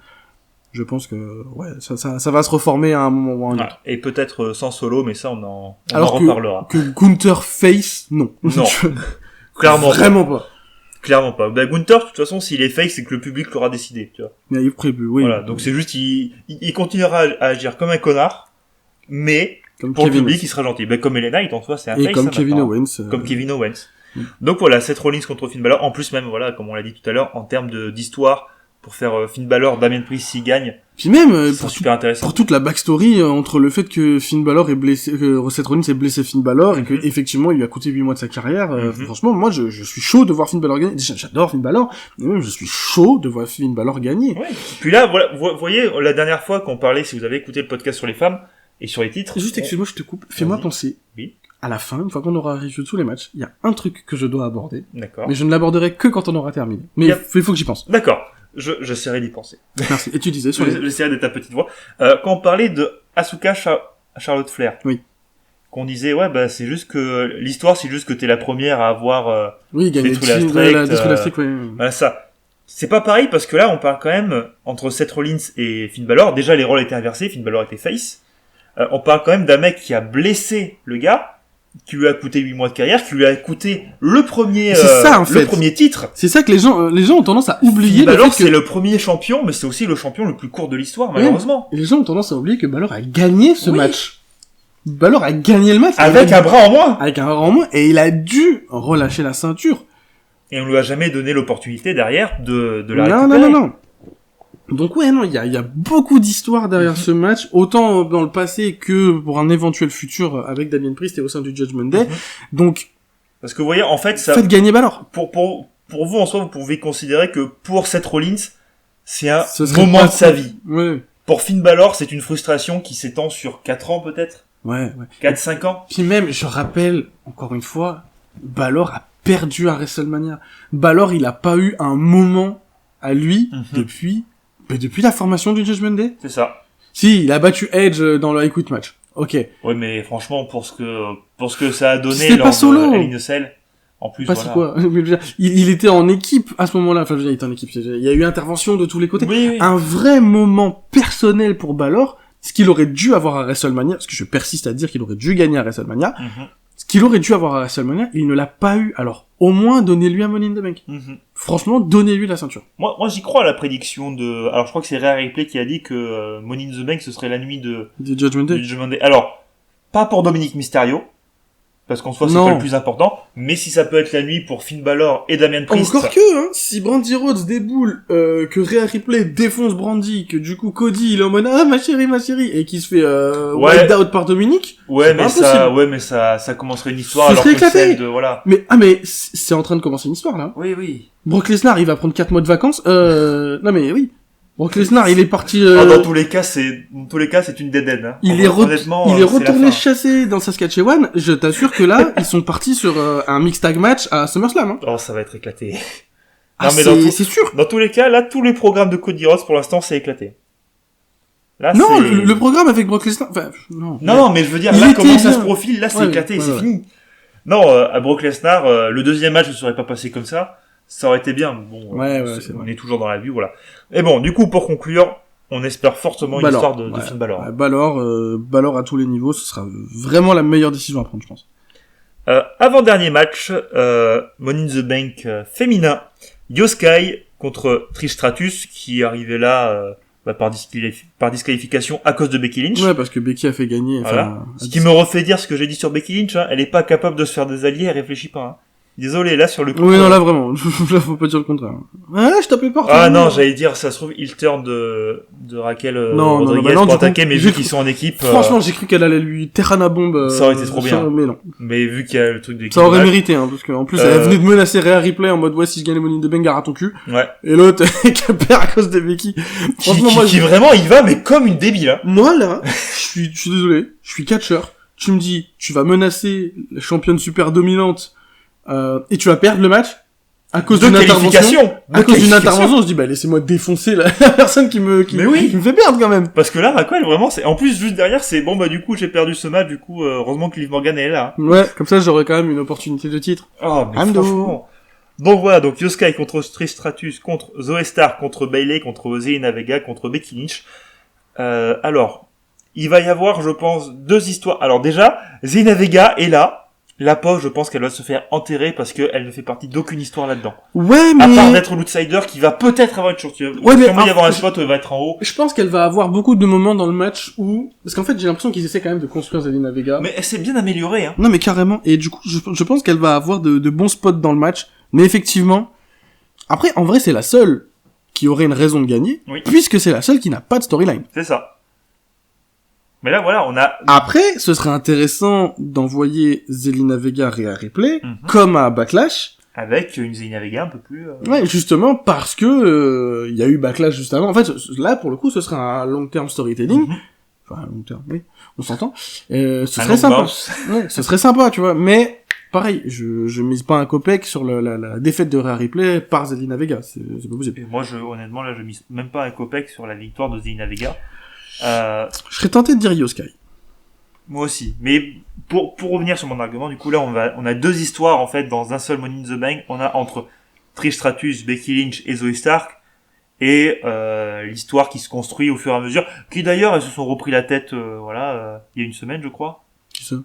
je pense que ouais, ça va se reformer à un moment ou à un autre. Et peut-être sans Solo, mais ça on en reparlera. Que Gunther face, non. Non. Clairement vraiment pas. Clairement pas. Bah Gunther, de toute façon, s'il est face, c'est que le public l'aura décidé, tu vois. Mais il est prévu, oui. Voilà, donc c'est juste il continuera à agir comme un connard, mais comme pour Kevin le public, Owens. il sera gentil. Ben, comme Ellen Knight, en soi, c'est un et face. Comme Kevin Owens. Comme Kevin Owens. Donc voilà, Seth Rollins contre Finn Balor. En plus même, voilà, comme on l'a dit tout à l'heure, en termes d'histoire, pour faire Finn Balor, Damien Priest s'il gagne. Puis même, super intéressant. Pour toute la backstory entre le fait que Finn Balor est blessé, que Seth Rollins est blessé Finn Balor, et que, effectivement, il lui a coûté 8 mois de sa carrière, franchement, moi, je suis chaud de voir Finn Balor gagner. Déjà, j'adore Finn Balor, mais même, je suis chaud de voir Finn Balor gagner. Ouais. Puis là, voilà, vous voyez, la dernière fois qu'on parlait, si vous avez écouté le podcast sur les femmes, et sur les titres. Juste, excuse-moi, je te coupe. Fais-moi penser. Oui. À la fin, une fois qu'on aura revu tous les matchs, il y a un truc que je dois aborder. D'accord. Mais je ne l'aborderai que quand on aura terminé. Mais il faut que j'y pense. D'accord. J'essaierai d'y penser. Merci. Et tu disais sur J'essaierai de ta petite voix. Quand on parlait de Asuka Charlotte Flair. Oui. Qu'on disait, ouais, bah, c'est juste que, l'histoire, c'est juste que t'es la première à avoir, gagné la Streak, ouais. Voilà, ça. C'est pas pareil parce que là, on parle quand même, entre Seth Rollins et Finn Balor, déjà les rôles étaient inversés, Finn Balor était face. On parle quand même d'un mec qui a blessé le gars, qui lui a coûté 8 mois de carrière, qui lui a coûté le premier, le premier titre. C'est ça que les gens ont tendance à oublier. Balor, c'est le premier champion, mais c'est aussi le champion le plus court de l'histoire, malheureusement. Et les gens ont tendance à oublier que Balor a gagné ce match. Balor a gagné le match. Avec un bras en moins. Avec un bras en moins, et il a dû relâcher la ceinture. Et on lui a jamais donné l'opportunité derrière de la récupérer. Non. Donc ouais, non, il y a beaucoup d'histoires derrière ce match, autant dans le passé que pour un éventuel futur avec Damien Priest et au sein du Judgment Day. Donc, parce que vous voyez, en fait, ça. Faites gagner Balor. Pour vous, en soi, vous pouvez considérer que pour Seth Rollins, c'est un moment de sa vie. Ouais. Pour Finn Balor, c'est une frustration qui s'étend sur 4 ans, peut-être. Ouais. 4-5 ans. Puis même, je rappelle, encore une fois, Balor a perdu à WrestleMania. Balor, il a pas eu un moment à lui depuis la formation du Judgment Day. C'est ça. Si, il a battu Edge dans le Equity match. Ok. Ouais, mais franchement, pour ce que ça a donné c'était lors pas solo. de Hell in a Cell, en plus, pas voilà. Quoi. Il était en équipe à ce moment-là. Enfin, je veux dire, il était en équipe. Il y a eu intervention de tous les côtés. Oui. Un vrai moment personnel pour Balor, ce qu'il aurait dû avoir à WrestleMania, parce que je persiste à dire qu'il aurait dû gagner à WrestleMania. Ce qu'il aurait dû avoir à WrestleMania, il ne l'a pas eu. Alors, au moins, donnez-lui un Money in the Bank. Franchement, donnez-lui la ceinture. Moi, j'y crois à la prédiction de... Alors, je crois que c'est Rhea Ripley qui a dit que Money in the Bank, ce serait la nuit du Judgment Day. Alors, pas pour Dominic Mysterio, parce qu'en soi, c'est pas le plus important, mais si ça peut être la nuit pour Finn Balor et Damian Priest... Encore que, hein, si Brandy Rhodes déboule, que Rhea Ripley défonce Brandy, que du coup Cody, il est en mode, ah, ma chérie, et qu'il se fait, wiped out par Dominic. Ouais, mais ça commencerait une histoire, alors que celle de, voilà. Mais c'est en train de commencer une histoire, là. Oui. Brock Lesnar, il va prendre 4 mois de vacances, non mais oui. Brock Lesnar, il est parti. Dans tous les cas, c'est une dead end. Hein. Il est retourné chasser dans Saskatchewan. Je t'assure que là, ils sont partis sur un mixed tag match à SummerSlam. Hein. Oh, ça va être éclaté. Ah, non, mais c'est sûr. Dans tous les cas, là, tous les programmes de Cody Rhodes pour l'instant, c'est éclaté. Là, non, le programme avec Brock Lesnar. Enfin, non, mais je veux dire, là, comment ça se profile, là, c'est éclaté, c'est fini. Non, à Brock Lesnar, le deuxième match ne serait pas passé comme ça. Ça aurait été bien. Bon, on est toujours dans la vue, voilà. Et bon, du coup, pour conclure, on espère fortement une histoire de Finn Balor. Balor à tous les niveaux, ce sera vraiment la meilleure décision à prendre, je pense. Avant-dernier match, Money in the Bank féminin, Io Sky contre Trish Stratus, qui arrivait là par disqualification à cause de Becky Lynch. Ouais, parce que Becky a fait gagner. Voilà. Ce qui me refait dire ce que j'ai dit sur Becky Lynch, hein, elle est pas capable de se faire des alliés, elle réfléchit pas. Hein. Désolé, là, sur le coup. Oui, non, là, vraiment. Là, faut pas dire le contraire. Ouais, je tapais pas. Ah, non, j'allais dire, ça se trouve, il turn de Raquel, Rodriguez pour attaquer, mais vu qu'ils sont en équipe. Franchement, j'ai cru qu'elle allait lui Terrana bombe. Ça aurait été trop bien. Mais non. Mais vu qu'il y a le truc d'équipe. Ça aurait mérité, hein, parce que, en plus, elle venait de menacer Rhea Ripley en mode, ouais, si je gagne Money in the Bank, gare à ton cul. Ouais. Et l'autre, qui perd à cause de Becky. Franchement, qui vraiment, il va, mais comme une débile, hein. Moi, là, je suis désolé, je suis catcheur. Tu me dis, tu vas menacer la championne super dominante, et tu vas perdre le match à cause d'une intervention. À cause d'une intervention, je dis laissez-moi défoncer la personne qui me fait perdre quand même. Parce que là, Raquel, vraiment, c'est en plus juste derrière, c'est bon du coup j'ai perdu ce match, du coup heureusement que Liv Morgan est là. Ouais, comme ça j'aurais quand même une opportunité de titre. Oh mais franchement. Donc voilà, donc Io Sky contre Trish Stratus, contre Zoe Stark, contre Bayley, contre Zelina Vega, contre Becky Lynch. Alors, il va y avoir, je pense, 2 histoires. Alors déjà, Zelina Vega est là. La pauvre, je pense qu'elle va se faire enterrer parce qu'elle ne fait partie d'aucune histoire là-dedans. Ouais, mais... À part d'être l'outsider qui va peut-être avoir une chance. Ouais, mais... Il y avoir un spot où elle va être en haut. Je pense qu'elle va avoir beaucoup de moments dans le match où... Parce qu'en fait, j'ai l'impression qu'ils essaient quand même de construire Zelina Vega. Mais elle s'est bien améliorée, hein. Non, mais carrément. Et du coup, je pense qu'elle va avoir de bons spots dans le match. Mais effectivement... Après, en vrai, c'est la seule qui aurait une raison de gagner. Oui. Puisque c'est la seule qui n'a pas de storyline. C'est ça. Mais là, voilà, on a... Après, ce serait intéressant d'envoyer Zelina Vega Rhea Ripley, comme à Backlash. Avec une Zelina Vega un peu plus... Ouais, justement, parce que il y a eu Backlash juste avant. En fait, là, pour le coup, ce serait un long-term storytelling. Enfin, un long-term, oui, on s'entend. Ce serait sympa. Ouais, ce serait sympa, tu vois. Mais, pareil, je mise pas un copec sur la défaite de Rhea Ripley par Zelina Vega. C'est pas possible. Et moi, honnêtement, là, je mise même pas un copec sur la victoire de Zelina Vega. Je serais tenté de dire Io Sky. Moi aussi. Mais pour revenir sur mon argument, du coup là on a 2 histoires en fait dans un seul Money in the Bank. On a entre Trish Stratus, Becky Lynch et Zoe Stark et l'histoire qui se construit au fur et à mesure. Qui d'ailleurs elles se sont repris la tête il y a une semaine je crois. Qui ça?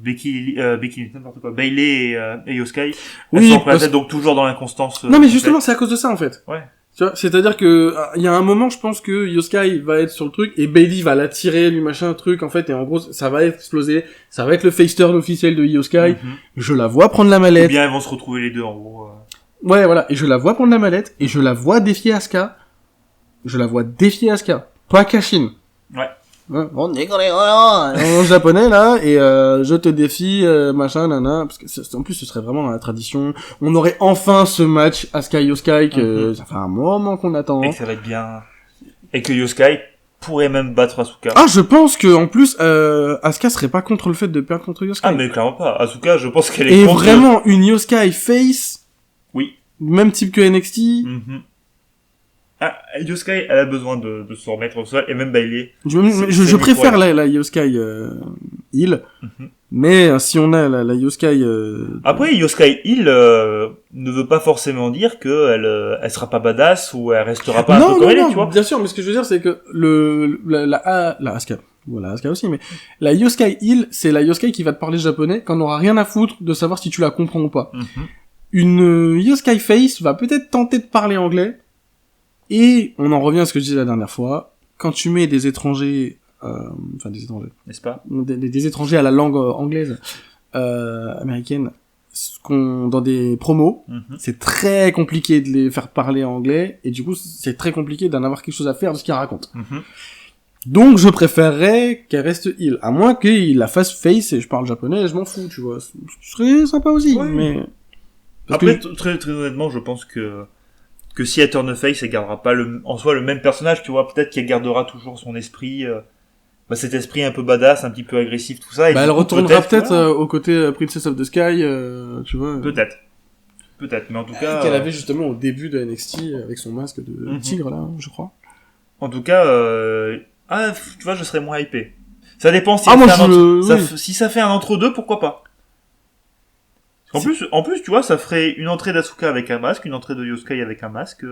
Becky Lynch, n'importe quoi. Bayley et Io Sky. Elles se sont repris la tête donc toujours dans l'inconstance. Non mais justement c'est à cause de ça en fait. Ouais. Tu vois, c'est-à-dire que il y a un moment, je pense que Io Sky va être sur le truc et Bayley va l'attirer, lui machin truc en fait, et en gros ça va exploser, ça va être le face turn officiel de Io Sky. Je la vois prendre la mallette. Ou bien elles vont se retrouver les deux en gros. Ouais voilà, et je la vois prendre la mallette et je la vois défier Asuka. Pas Kashin. Ouais. On déconne en japonais là et je te défie machin nana parce que en plus ce serait vraiment dans la tradition. On aurait enfin ce match Asuka Io Sky que ça fait un moment qu'on attend et que ça va être bien et que Io Sky pourrait même battre Asuka. Ah je pense que en plus Asuka serait pas contre le fait de perdre contre Io Sky. Ah mais clairement pas. Asuka je pense qu'elle est et contre. vraiment une Io Sky face. Oui. Même type que NXT. Io Sky, elle a besoin de se remettre au sol, et même Bayley. Je préfère la Io Sky Hill, mais si on a la Io Sky... Après, Io Sky Hill ne veut pas forcément dire qu'elle elle sera pas badass ou elle restera pas un peu comme elle est, tu vois. Bien sûr, mais ce que je veux dire, c'est que la Asuka, voilà, Asuka aussi, mais la Io Sky Hill, c'est la Io Sky qui va te parler japonais quand on aura rien à foutre de savoir si tu la comprends ou pas. Une Io Sky Face va peut-être tenter de parler anglais, et on en revient à ce que je disais la dernière fois, quand tu mets des étrangers, des étrangers, n'est-ce pas, des étrangers à la langue anglaise, américaine, dans des promos, c'est très compliqué de les faire parler anglais, et du coup, c'est très compliqué d'en avoir quelque chose à faire de ce qu'ils racontent. Donc, je préférerais qu'elle reste Hill, à moins qu'il la fasse face et je parle japonais, je m'en fous, tu vois. Ce serait sympa aussi, mais... Après, très, très honnêtement, je pense que si elle turn face, elle gardera pas en soi le même personnage, tu vois. Peut-être qu'elle gardera toujours son esprit, cet esprit un peu badass, un petit peu agressif, tout ça. Et elle retournera peut-être au côté Princess of the Sky, tu vois. Peut-être, mais en tout cas... Qu'elle avait justement au début de NXT, avec son masque de tigre, là, je crois. En tout cas, tu vois, je serais moins hypé. Ça dépend si si ça fait un entre-deux, pourquoi pas. En plus, tu vois, ça ferait une entrée d'Asuka avec un masque, une entrée de Io Sky avec un masque.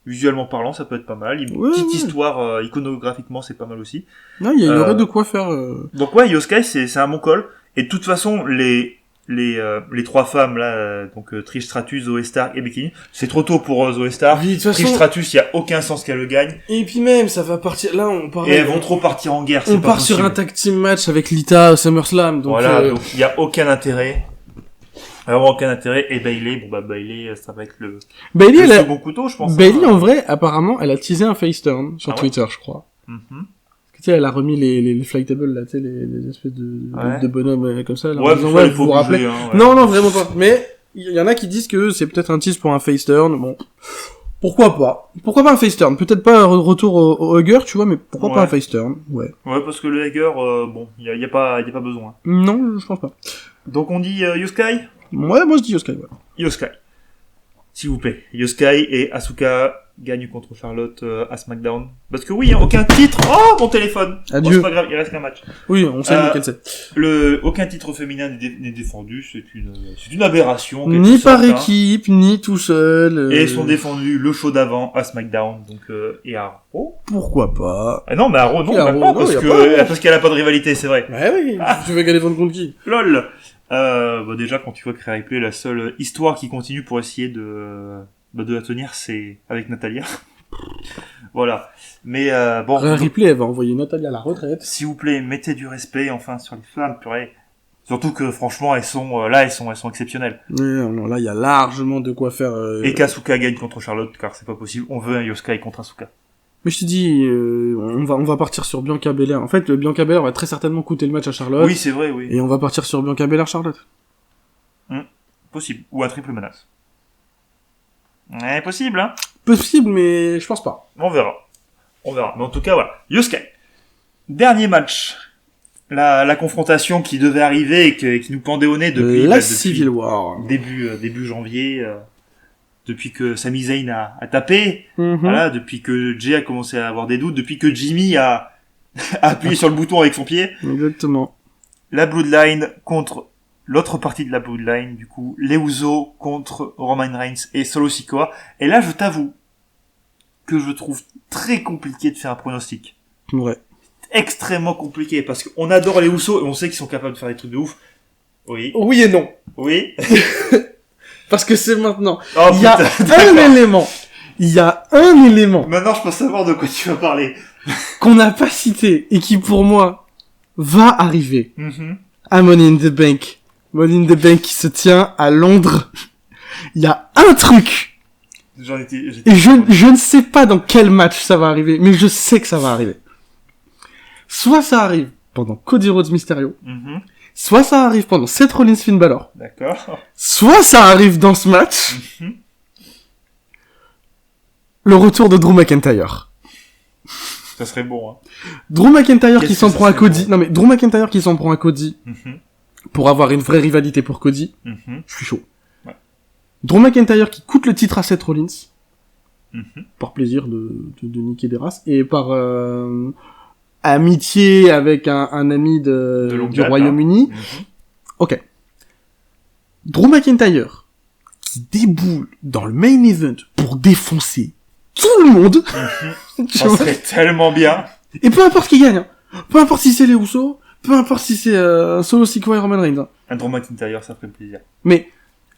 Visuellement parlant, ça peut être pas mal. Une petite histoire, iconographiquement, c'est pas mal aussi. Non, il y aurait de quoi faire. Donc ouais, Io Sky, c'est un bon call. Et de toute façon, les trois femmes là, donc Trish Stratus, Zoe Stark et Becky Lynch, c'est trop tôt pour Zoe Stark. Oui, Trish Stratus, il y a aucun sens qu'elle le gagne. Et puis même, ça va partir. Là, on part. Et elles vont trop partir en guerre. On part sur un tag team match avec Lita au SummerSlam. Donc voilà, donc il y a aucun intérêt. Vraiment aucun intérêt. Et Bayley, Bayley, ça va être le second couteau, je pense. Bayley, en vrai, apparemment, elle a teasé un face turn sur Twitter, je crois. Tu sais, elle a remis les flytables, là, tu sais, les espèces de bonhommes comme ça. Là, vous vous rappelez. Non, vraiment pas. Mais, il y en a qui disent que c'est peut-être un tease pour un face turn. Bon. Pourquoi pas? Pourquoi pas un face turn? Peut-être pas un retour au Hugger, tu vois, mais pourquoi pas un face turn? Ouais, parce que le Hugger, il y a pas besoin. Non, je pense pas. Donc on dit Io Sky? Ouais, moi je dis Io Sky, ouais. Io Sky. S'il vous plaît. Io Sky et Asuka gagnent contre Charlotte à SmackDown. Parce que oui, aucun titre. Oh, mon téléphone. Adieu. C'est pas grave, il reste qu'un match. Oui, on sait lequel c'est. Aucun titre féminin n'est défendu. C'est une aberration. Ni par équipe, ni tout seul. Et ils sont défendus le show d'avant à SmackDown. Donc, et à Raw. Pourquoi pas? Ah non, mais à Raw, non, même pas, parce qu'elle a pas de rivalité, c'est vrai. Ouais, oui. Tu veux gagner contre qui? LOL. Déjà, quand tu vois que Rhea Ripley, la seule histoire qui continue pour essayer de la tenir, c'est avec Natalia. Voilà. Mais bon. Rhea Ripley, elle va envoyer Natalia à la retraite. S'il vous plaît, mettez du respect enfin sur les femmes, purée. Surtout que franchement, elles sont exceptionnelles. Non, là, il y a largement de quoi faire. Et qu'Asuka gagne contre Charlotte, car c'est pas possible. On veut un Io Sky contre Asuka. Mais je te dis, on va partir sur Bianca Belair. En fait, Bianca Belair va très certainement coûter le match à Charlotte. Oui, c'est vrai, oui. Et on va partir sur Bianca Belair Charlotte. Possible. Ou un triple menace. Ouais, possible, hein. Possible, mais je pense pas. On verra. Mais en tout cas, voilà. Io Sky. Dernier match. La confrontation qui devait arriver et qui nous pendait au nez depuis Civil War. Début janvier. Depuis que Sami Zayn a tapé, voilà, depuis que Jay a commencé à avoir des doutes, depuis que Jimmy a appuyé sur le bouton avec son pied. Exactement. La Bloodline contre l'autre partie de la Bloodline, du coup, les Usos contre Roman Reigns et Solo Sikoa. Et là, je t'avoue que je trouve très compliqué de faire un pronostic. Ouais. Extrêmement compliqué, parce qu'on adore les Usos et on sait qu'ils sont capables de faire des trucs de ouf. Oui. Oui et non. Oui. Parce que c'est maintenant. Oh, il y a un élément. Maintenant, je peux savoir de quoi tu vas parler. Qu'on n'a pas cité et qui, pour moi, va arriver à Money in the Bank. Money in the Bank qui se tient à Londres. Il y a un truc. Et je ne sais pas dans quel match ça va arriver, mais je sais que ça va arriver. Soit ça arrive pendant Cody Rhodes Mysterio. Soit ça arrive pendant Seth Rollins Finn Balor. D'accord. Soit ça arrive dans ce match. Le retour de Drew McIntyre. Ça serait bon, hein. Drew McIntyre qui s'en prend à Cody. Bon. Non mais Drew McIntyre qui s'en prend à Cody. Pour avoir une vraie rivalité pour Cody. Je suis chaud. Ouais. Drew McIntyre qui coûte le titre à Seth Rollins. par plaisir de niquer des races, et par amitié avec un ami du Royaume-Uni. Ok. Drew McIntyre, qui déboule dans le main event pour défoncer tout le monde. Ça serait tellement bien. Et peu importe qui gagne, hein. Peu importe si c'est les Usos, peu importe si c'est Solo Sikoa et Roman Reigns. Hein. Un Drew McIntyre, ça ferait plaisir. Mais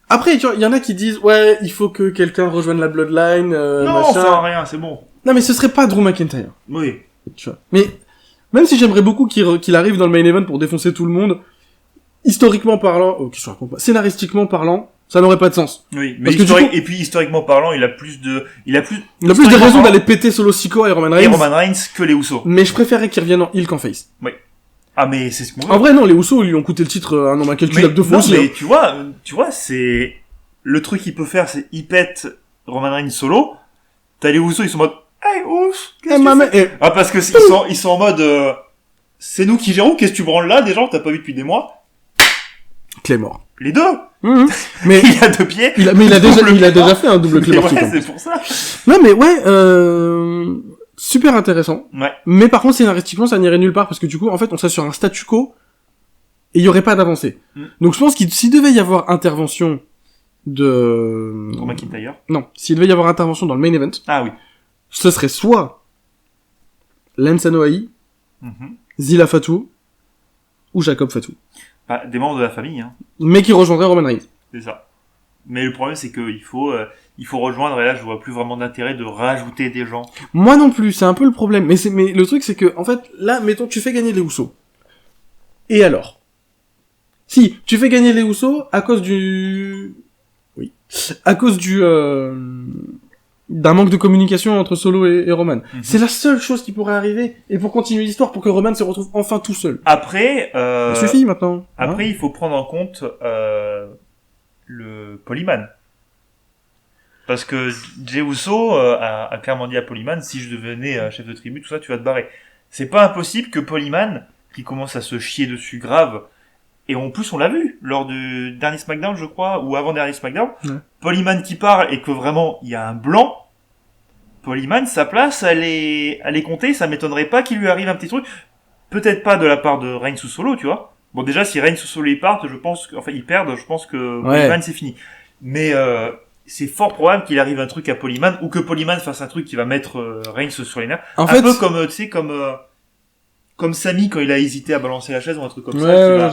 après, tu vois, il y en a qui disent ouais, il faut que quelqu'un rejoigne la Bloodline. Non, machin. ça sert à rien, c'est bon. Non, mais ce serait pas Drew McIntyre. Oui. Tu vois. Mais même si j'aimerais beaucoup qu'il arrive dans le main event pour défoncer tout le monde, historiquement parlant, scénaristiquement parlant, ça n'aurait pas de sens. Oui, mais et puis historiquement parlant, il a plus de raisons d'aller péter Solo Sikoa et Roman Reigns que les Usos. Mais je préférais qu'ils reviennent en heel qu'en face. Oui. Ah, mais c'est ce qu'on veut. En vrai, non, les Usos, ils lui ont coûté le titre un nombre incalculable de fois aussi. Mais tu vois, c'est, le truc qu'il peut faire, c'est, il pète Roman Reigns solo. T'as les Usos, ils sont en mode, hey, Ous, qu'est-ce que tu fais? Ah, parce que ils sont en mode, c'est nous qui gérons, qu'est-ce que tu branles là, déjà, t'as pas vu depuis des mois? Claymore. Les deux. Mais il a 2 pieds. Il a déjà fait un double Claymore. Ouais, c'est pour ça. Non, mais ouais, super intéressant. Ouais. Mais par contre, scénaristiquement, ça n'irait nulle part parce que du coup, en fait, on serait sur un statu quo et il y aurait pas d'avancée. Donc, je pense s'il devait y avoir intervention de... Drew McIntyre. Non, s'il devait y avoir intervention dans le main event. Ah oui. Ce serait soit Lance Anoa'i, Zilla Fatou ou Jacob Fatou. Bah, des membres de la famille, hein. Mais qui rejoindraient Roman Reigns. C'est ça. Mais le problème, c'est qu'il faut rejoindre, et là, je vois plus vraiment d'intérêt de rajouter des gens. Moi non plus, c'est un peu le problème. Mais le truc, c'est que, en fait, là, mettons, tu fais gagner les Usos. Et alors? Si, tu fais gagner les Usos à cause d'un manque de communication entre Solo et Roman. C'est la seule chose qui pourrait arriver, et pour continuer l'histoire, pour que Roman se retrouve enfin tout seul. Après, ça suffit maintenant. Après, il faut prendre en compte, le Polyman. Parce que Jey Uso a clairement dit à Polyman, si je devenais chef de tribu, tout ça, tu vas te barrer. C'est pas impossible que Polyman, qui commence à se chier dessus grave, et en plus on l'a vu lors du dernier SmackDown, je crois, ou avant dernier SmackDown, Polyman qui parle et que vraiment il y a un blanc, Polyman, sa place, elle est comptée, ça m'étonnerait pas qu'il lui arrive un petit truc, peut-être pas de la part de Reigns ou Solo, tu vois. Bon, déjà, si Reigns ou Solo ils partent, ils perdent, je pense que Polyman c'est fini. Mais, c'est fort probable qu'il arrive un truc à Polyman, ou que Polyman fasse un truc qui va mettre Reigns sur les nerfs. Un peu comme, tu sais, comme Sami quand il a hésité à balancer la chaise ou un truc comme ça.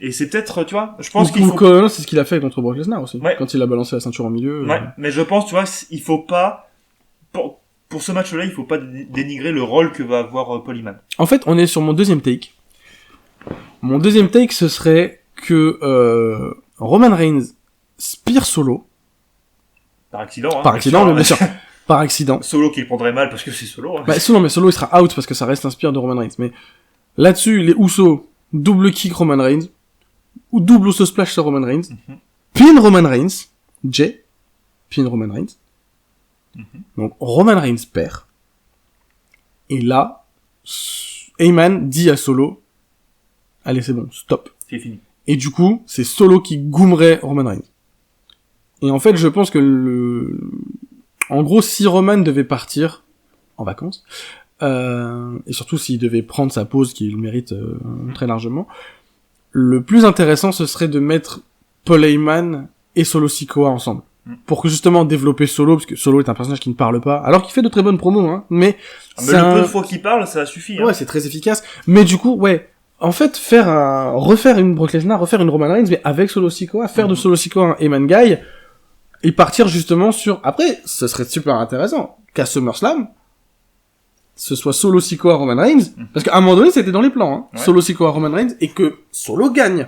Et c'est peut-être, tu vois, je pense qu'il faut... c'est ce qu'il a fait contre Brock Lesnar aussi. Quand il a balancé la ceinture en milieu. Ouais, mais je pense, tu vois, il faut pas, pour ce match-là, il faut pas dénigrer le rôle que va avoir Polyman. En fait, on est sur mon deuxième take. Mon deuxième take, ce serait que, Roman Reigns spear Solo. Par accident, hein. Par accident, mais bien sûr. Par accident. Solo qui le prendrait mal parce que c'est Solo. Hein. Bah, mais Solo, il sera out parce que ça reste un spear de Roman Reigns. Mais, là-dessus, les Usos, double kick Roman Reigns, ou double Uso splash sur Roman Reigns, pin Roman Reigns, Jey, pin Roman Reigns. Donc, Roman Reigns perd. Et là, Heyman dit à Solo, allez, c'est bon, stop. C'est fini. Et du coup, c'est Solo qui goumerait Roman Reigns. Et en fait, je pense que en gros, si Roman devait partir en vacances, et surtout s'il devait prendre sa pause, qu'il mérite très largement, le plus intéressant, ce serait de mettre Paul Heyman et Solo Sikoa ensemble. Pour que justement développer Solo, parce que Solo est un personnage qui ne parle pas, alors qu'il fait de très bonnes promos, hein, mais le peu de fois qu'il parle, ça suffit. Hein. Ouais, c'est très efficace. Mais du coup, ouais, en fait, refaire une Brock Lesnar, refaire une Roman Reigns, mais avec Solo Sikoa, faire de Solo Sikoa un Heyman Guy, et partir justement sur... Après, ce serait super intéressant qu'à SummerSlam, ce soit Solo Sikoa Roman Reigns, parce qu'à un moment donné, c'était dans les plans, hein, Solo Sikoa Roman Reigns, et que Solo gagne.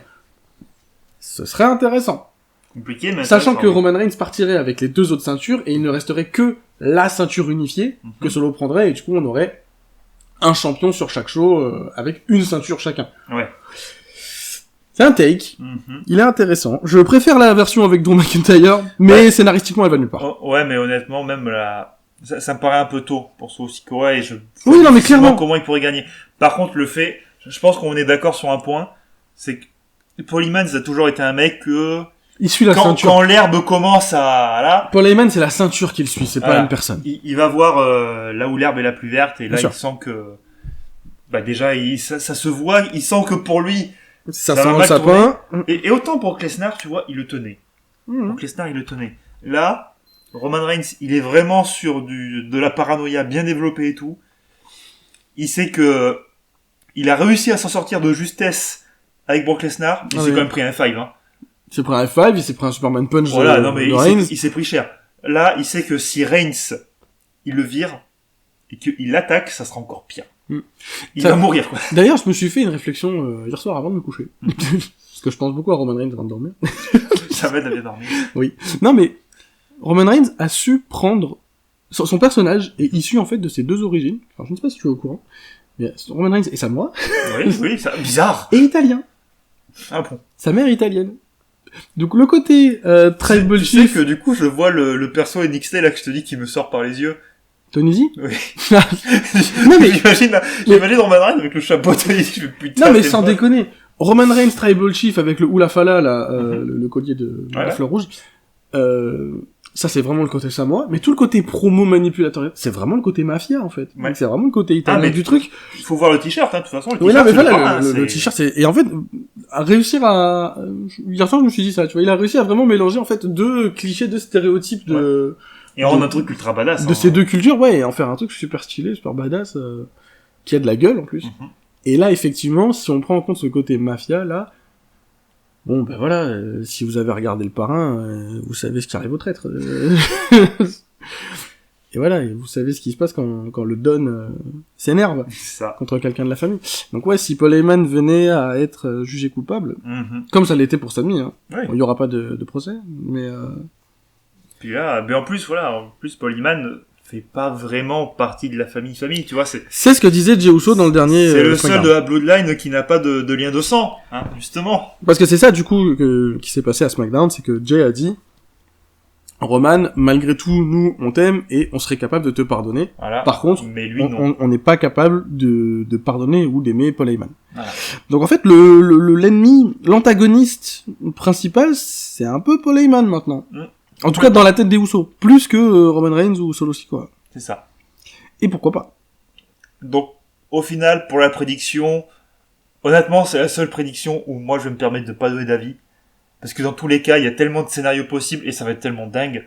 Ce serait intéressant. Compliqué, mais sachant que Roman Reigns partirait avec les 2 autres ceintures, et il ne resterait que la ceinture unifiée, que Solo prendrait, et du coup, on aurait un champion sur chaque show, avec une ceinture chacun. Ouais. C'est un take. Il est intéressant. Je préfère la version avec Drew McIntyre, mais scénaristiquement, elle va nulle part. Oh, ouais, mais honnêtement, même ça me paraît un peu tôt pour Solo Sikoa, et oui, non, mais clairement. Comment il pourrait gagner. Par contre, le fait, je pense qu'on est d'accord sur un point, c'est que Polyman, ça a toujours été un mec que, Il suit la ceinture. Quand l'herbe commence à, là. Paul Heyman, c'est la ceinture qu'il suit, c'est pas une personne. Il va voir, là où l'herbe est la plus verte, et là, il sent que, déjà, ça se voit, il sent que pour lui, ça sent le sapin. Et autant pour Lesnar, tu vois, il le tenait. Pour Lesnar, il le tenait. Là, Roman Reigns, il est vraiment sur de la paranoïa bien développée et tout. Il sait que il a réussi à s'en sortir de justesse avec Brock Lesnar. Il s'est quand même pris un F5, hein. Il s'est pris un F5, il s'est pris un Superman Punch. Voilà, non mais il s'est pris cher. Là, il sait que si Reigns, il le vire, et qu'il l'attaque, ça sera encore pire. Il va mourir, quoi. D'ailleurs, je me suis fait une réflexion hier soir avant de me coucher. Parce que je pense beaucoup à Roman Reigns avant de dormir. Ça m'aide à bien dormir. Oui. Non mais, Roman Reigns a su prendre... Son personnage est issu en fait de ses deux origines. Alors je ne sais pas si tu es au courant. Mais Roman Reigns est samoa. Oui, ça, bizarre. Et italien. Ah bon. Sa mère est italienne. Donc le côté tribal chief... Tu sais que du coup je vois le perso NXT là que je te dis qui me sort par les yeux. Tony? Oui. Non mais... J'imagine Roman Reigns avec le chapeau Tony. Non mais sans déconner. Roman Reigns tribal chief avec le Hula Fala là, le collier de la fleur rouge. Ça c'est vraiment le côté samoa, mais tout le côté promo manipulateur, c'est vraiment le côté mafia en fait. Ouais. C'est vraiment le côté italien du truc. Il faut voir le t-shirt, hein, de toute façon. Le t-shirt, mais voilà, le t-shirt, c'est... Et en fait, à réussir à... Hier soir, je me suis dit ça, tu vois, il a réussi à vraiment mélanger en fait deux clichés, deux stéréotypes de... Et en rendre un truc ultra badass. De ces deux cultures, ouais, et en faire un truc super stylé, super badass, qui a de la gueule en plus. Et là, effectivement, si on prend en compte ce côté mafia, là... Bon, ben voilà, si vous avez regardé Le Parrain, vous savez ce qui arrive au traître. Et voilà, vous savez ce qui se passe quand le Don s'énerve contre quelqu'un de la famille. Donc ouais, si Paul Heyman venait à être jugé coupable, comme ça l'était pour Sami, hein, il y aura pas de procès, mais... Puis là, mais en plus, Paul Heyman fait pas vraiment partie de la famille, tu vois, c'est ce que disait Jey Uso dans le dernier... C'est le seul de la Bloodline qui n'a pas de lien de sang, hein, justement. Parce que c'est ça, du coup, qui s'est passé à SmackDown, c'est que Jey a dit, Roman, malgré tout, nous, on t'aime et on serait capable de te pardonner. Voilà. Par contre, mais lui, on n'est pas capable de pardonner ou d'aimer Paul Heyman. Voilà. Donc en fait, l'ennemi, l'antagoniste principal, c'est un peu Paul Heyman maintenant. En tout cas, dans la tête des Usos. Plus que Roman Reigns ou Solo Sikoa. C'est ça. Et pourquoi pas. Donc, au final, pour la prédiction, honnêtement, c'est la seule prédiction où moi, je vais me permettre de pas donner d'avis. Parce que dans tous les cas, il y a tellement de scénarios possibles et ça va être tellement dingue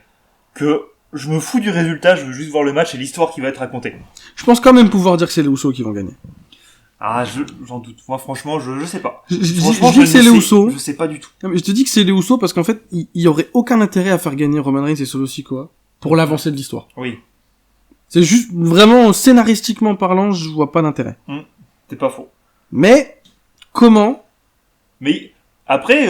que je me fous du résultat, je veux juste voir le match et l'histoire qui va être racontée. Je pense quand même pouvoir dire que c'est les Usos qui vont gagner. Ah, j'en doute. Moi, franchement, je sais pas. Je dis que c'est les Usos. Je sais pas du tout. Non, mais je te dis que c'est les Usos parce qu'en fait, il y aurait aucun intérêt à faire gagner Roman Reigns et Solo Sikoa pour l'avancée de l'histoire. Oui. C'est juste, vraiment, scénaristiquement parlant, je vois pas d'intérêt. C'est pas faux. Mais, comment? Mais, après,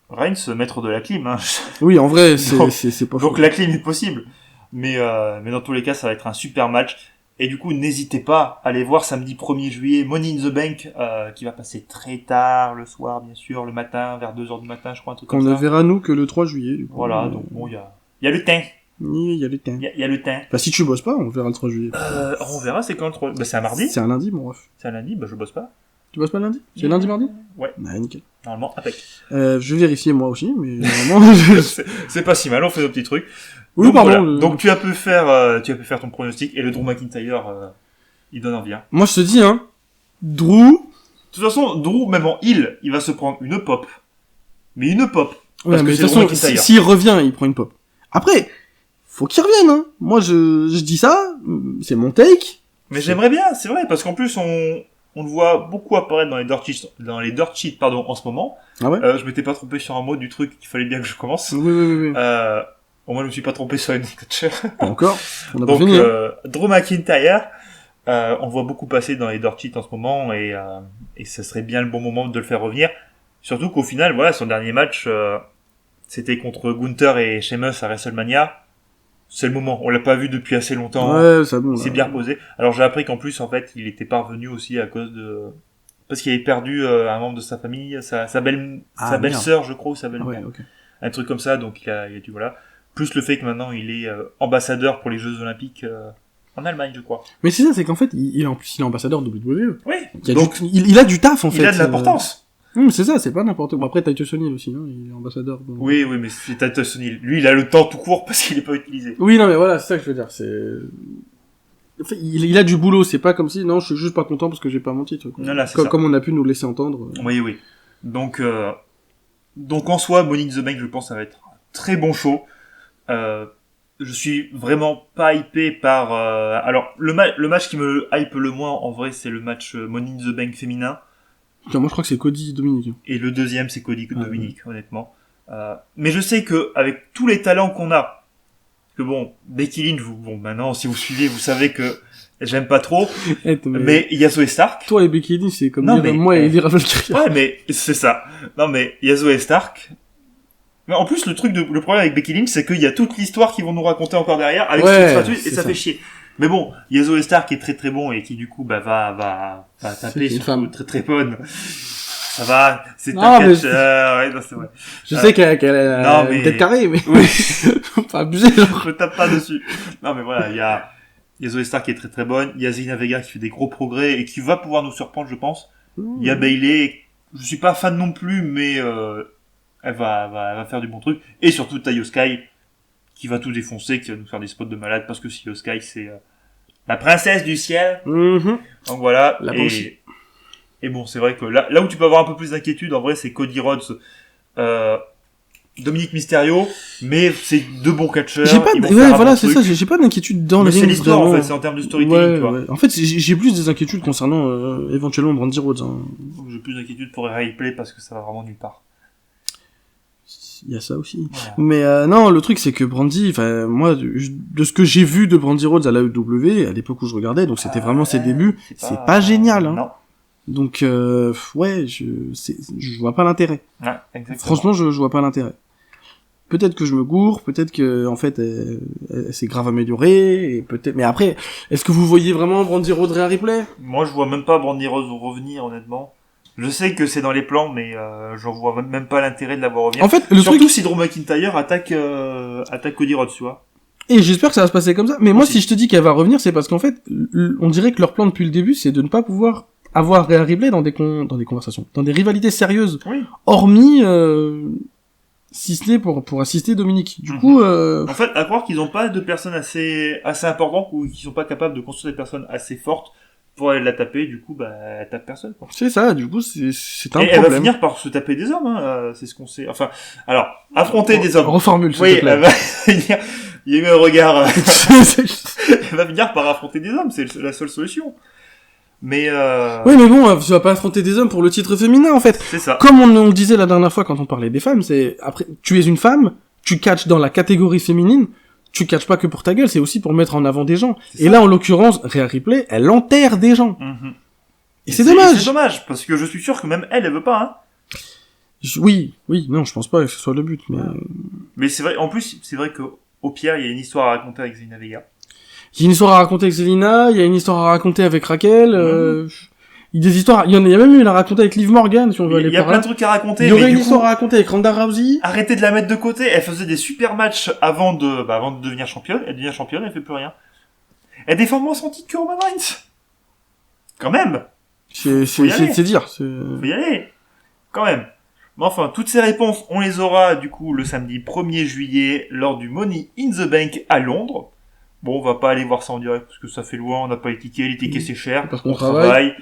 Reigns, maître de la clim, hein. Oui, en vrai, c'est pas faux. Donc la clim est possible. Mais dans tous les cas, ça va être un super match. Et du coup, n'hésitez pas à aller voir samedi 1er juillet Money in the Bank, qui va passer très tard le soir, bien sûr, le matin, vers 2h du matin, je crois, un truc comme ça. On ne verra, nous, que le 3 juillet. Du coup. Voilà, donc bon, il y a le temps. Oui, il y a le temps. Il y a le temps. Bah, si tu bosses pas, on verra le 3 juillet. On verra, c'est quand le 3? Bah, c'est un mardi. C'est un lundi, mon ref. C'est un lundi, bah, je bosse pas. Tu bosses pas lundi? C'est lundi, mardi? Ouais. Bah, nickel. Normalement, impec. Je vais vérifier moi aussi, mais normalement, c'est pas si mal, on fait nos petits trucs. Oui, donc, pardon. Voilà. Donc, tu as pu faire ton pronostic, et le Drew McIntyre, il donne envie, hein. Moi, je te dis, hein. Drew. De toute façon, Drew, même en heal, il va se prendre une pop. Mais une pop. Ouais, mais de toute façon, s'il revient, il prend une pop. Après, faut qu'il revienne, hein. Moi, je dis ça, c'est mon take. Mais j'aimerais bien, c'est vrai, parce qu'en plus, on le voit beaucoup apparaître dans les dirt sheets, pardon, en ce moment. Ah ouais? Je m'étais pas trompé sur un mot du truc qu'il fallait bien que je commence. Oui. Au moins, je me suis pas trompé sur une catcher. Pas encore. On a Donc, pas fini. Drew McIntyre, on le voit beaucoup passer dans les dirt sheets en ce moment, et ça serait bien le bon moment de le faire revenir. Surtout qu'au final, voilà, son dernier match, c'était contre Gunther et Sheamus à WrestleMania. C'est le moment. On l'a pas vu depuis assez longtemps. Ouais, ça bon. Il s'est bien reposé. Alors j'ai appris qu'en plus, en fait, il était parvenu aussi à cause parce qu'il avait perdu un membre de sa famille, sa belle-sœur, je crois, ou sa belle-mère. Ouais, okay. Un truc comme ça, donc il a dû, voilà. Plus le fait que maintenant il est ambassadeur pour les Jeux Olympiques en Allemagne, je crois. Mais c'est ça, c'est qu'en fait, il est ambassadeur de WWE. Oui. Il a du taf, en fait. Il a de l'importance. Mais c'est ça, c'est pas n'importe quoi. Après, Titus O'Neil aussi, hein, il est ambassadeur. Bon. Oui, mais c'est Titus O'Neil. Lui, il a le temps tout court parce qu'il est pas utilisé. Oui, non, mais voilà, c'est ça que je veux dire, c'est... Enfin, il a du boulot, c'est pas comme si, non, je suis juste pas content parce que j'ai pas mon titre. Quoi. Voilà, comme on a pu nous laisser entendre. Oui. Donc en soi, Money in the Bank, je pense, ça va être un très bon show. Je suis vraiment pas hypé par... Alors, le match qui me hype le moins, en vrai, c'est le match Money in the Bank féminin. Moi, je crois que c'est Cody Dominique. Et le deuxième, c'est Cody Dominique, honnêtement. Mais je sais que avec tous les talents qu'on a, que bon, Becky Lynch, maintenant, si vous suivez, vous savez que j'aime pas trop. Mais Yasuo et Stark. Toi et Becky Lynch, c'est comme moi et Lyra Valkyria. Ouais, mais c'est ça. Non, mais Yasuo et Stark... Mais en plus, le problème avec Becky Lynch, c'est qu'il y a toute l'histoire qu'ils vont nous raconter encore derrière avec cette stratégie, et ça fait chier. Mais bon, Yasuo et Stark est très très bon et qui du coup, va taper sur une très très bonne. Ça va, c'est un catcheur, c'est vrai. Je sais qu'elle a une tête carrée, mais. Oui. Faut pas abuser, genre. Je tape pas dessus. Non, mais voilà, il y a Yasuo et Stark qui est très très bonne. Il y a Zelina Vega qui fait des gros progrès et qui va pouvoir nous surprendre, je pense. Il y a Bayley. Je suis pas fan non plus, mais, elle va faire du bon truc. Et surtout Taiyo Sky, qui va tout défoncer, qui va nous faire des spots de malade, parce que Taiyo Sky, c'est la princesse du ciel. Donc voilà. Et bon, c'est vrai que là où tu peux avoir un peu plus d'inquiétude, en vrai, c'est Cody Rhodes, Dominique Mysterio, mais c'est deux bons catcheurs. C'est ça, j'ai pas d'inquiétude dans le ring. C'est l'histoire, en fait, c'est en termes de storytelling, tu vois. Ouais. En fait, j'ai plus des inquiétudes concernant, éventuellement Brandy Rhodes, hein. J'ai plus d'inquiétude pour Ray Play parce que ça va vraiment nulle part. Il y a ça aussi. Voilà. Mais non, le truc c'est que Brandy, enfin moi, de ce que j'ai vu de Brandy Rhodes à l'AEW, à l'époque où je regardais, donc c'était vraiment ses débuts, c'est pas génial. Hein. Non. Donc ouais, je vois pas l'intérêt. Ouais, exactement. Franchement, je vois pas l'intérêt. Peut-être que je me gourre, peut-être que en fait elle s'est grave améliorée, et peut-être. Mais après, est-ce que vous voyez vraiment Brandy Rhodes Rhea Ripley ? Moi, je vois même pas Brandy Rhodes revenir, honnêtement. Je sais que c'est dans les plans, mais j'en vois même pas l'intérêt de l'avoir revenir. En fait, surtout si Drew McIntyre attaque Cody Rhodes, tu vois. Et j'espère que ça va se passer comme ça. Mais moi, si je te dis qu'elle va revenir, c'est parce qu'en fait, on dirait que leur plan depuis le début, c'est de ne pas pouvoir avoir Rhea Ripley dans des conversations, dans des rivalités sérieuses. Oui. Hormis si ce n'est pour assister Dominique. Du coup, en fait, à croire qu'ils n'ont pas de personnes assez importantes ou qu'ils sont pas capables de construire des personnes assez fortes pour aller la taper, du coup, elle tape personne, quoi. C'est ça, du coup, c'est un problème. Elle va finir par se taper des hommes, hein, c'est ce qu'on sait. Enfin, alors, affronter des hommes. Reformule, s'il te plaît. Elle va finir, il y a eu un regard, elle va finir par affronter des hommes, c'est la seule solution. Mais oui, mais bon, tu vas pas affronter des hommes pour le titre féminin, en fait. C'est ça. Comme on le disait la dernière fois quand on parlait des femmes, c'est, après, tu es une femme, tu catches dans la catégorie féminine, tu catches pas que pour ta gueule, c'est aussi pour mettre en avant des gens. Et là, en l'occurrence, Rhea Ripley, elle enterre des gens. Et c'est dommage. C'est dommage, parce que je suis sûr que même elle veut pas, hein. Oui, non, je pense pas que ce soit le but, mais... Mais c'est vrai, en plus, c'est vrai que, au pire, il y a une histoire à raconter avec Zelina Vega. Il y a une histoire à raconter avec Zelina, il y a une histoire à raconter avec Raquel, il y a des histoires, il y a même une à raconter avec Liv Morgan, si on veut aller par là. Il y a plein de trucs à raconter. Il y aurait une histoire à raconter avec Ronda Rousey. Arrêtez de la mettre de côté, elle faisait des super matchs avant de devenir championne, elle devient championne, elle fait plus rien. Elle défend moins son titre que Roman Reigns. Quand même. C'est dire. Faut y aller. Quand même. Mais enfin, toutes ces réponses, on les aura, du coup, le samedi 1er juillet, lors du Money in the Bank à Londres. Bon, on va pas aller voir ça en direct parce que ça fait loin, on n'a pas les tickets c'est cher. Parce qu'on travaille.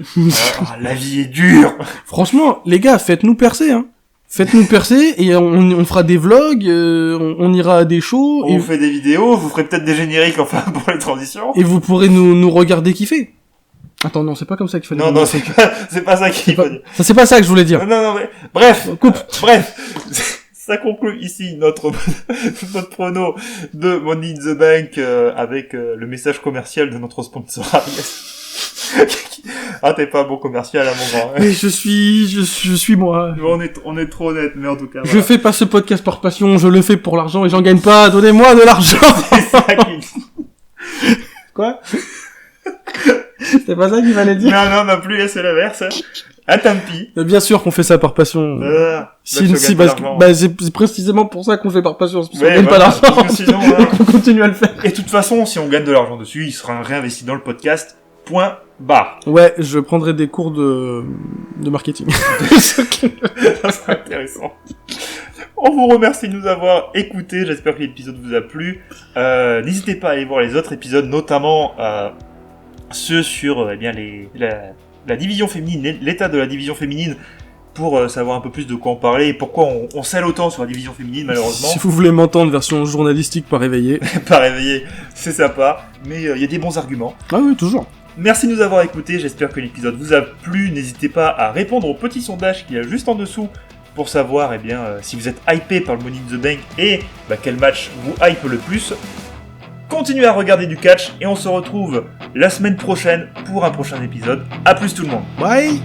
La vie est dure. Franchement, les gars, faites-nous percer, hein. Faites-nous percer et on fera des vlogs, on ira à des shows. On fait des vidéos, vous ferez peut-être des génériques enfin pour les transitions. Et vous pourrez nous regarder kiffer. Attends, non, c'est pas comme ça qu'il fallait dire. Non, c'est pas ça qu'il faut dire. Ça, c'est pas ça que je voulais dire. Non, mais bref. Coupe. Bref. Ça conclut ici notre prono de Money in the Bank avec le message commercial de notre sponsor. Ah, t'es pas un bon commercial, hein, mon grand. Mais je suis moi. On est trop honnête, mais en tout cas. Je fais pas ce podcast par passion, je le fais pour l'argent et j'en gagne pas. Donnez-moi de l'argent. C'est ça qu'il... Quoi? C'est pas ça qu'il fallait dire? Non plus, c'est l'inverse. À Tampi. Bien sûr qu'on fait ça par passion. C'est précisément pour ça qu'on fait par passion. Parce qu'on gagne pas d'argent. Sinon, et qu'on continue à le faire. Et de toute façon, si on gagne de l'argent dessus, il sera réinvesti dans le podcast Point barre. Ouais, je prendrai des cours de marketing. Ça serait intéressant. On vous remercie de nous avoir écoutés. J'espère que l'épisode vous a plu. N'hésitez pas à aller voir les autres épisodes, notamment ceux sur la division féminine, l'état de la division féminine, pour savoir un peu plus de quoi on parlait et pourquoi on scelle autant sur la division féminine, malheureusement. Si vous voulez m'entendre version journalistique pas réveillée. Pas réveillé, c'est sympa, mais il y a des bons arguments. Ah oui, toujours. Merci de nous avoir écoutés, j'espère que l'épisode vous a plu. N'hésitez pas à répondre au petit sondage qu'il y a juste en dessous pour savoir si vous êtes hypé par le Money in the Bank et quel match vous hype le plus. Continuez à regarder du catch et on se retrouve la semaine prochaine pour un prochain épisode. A plus tout le monde. Bye.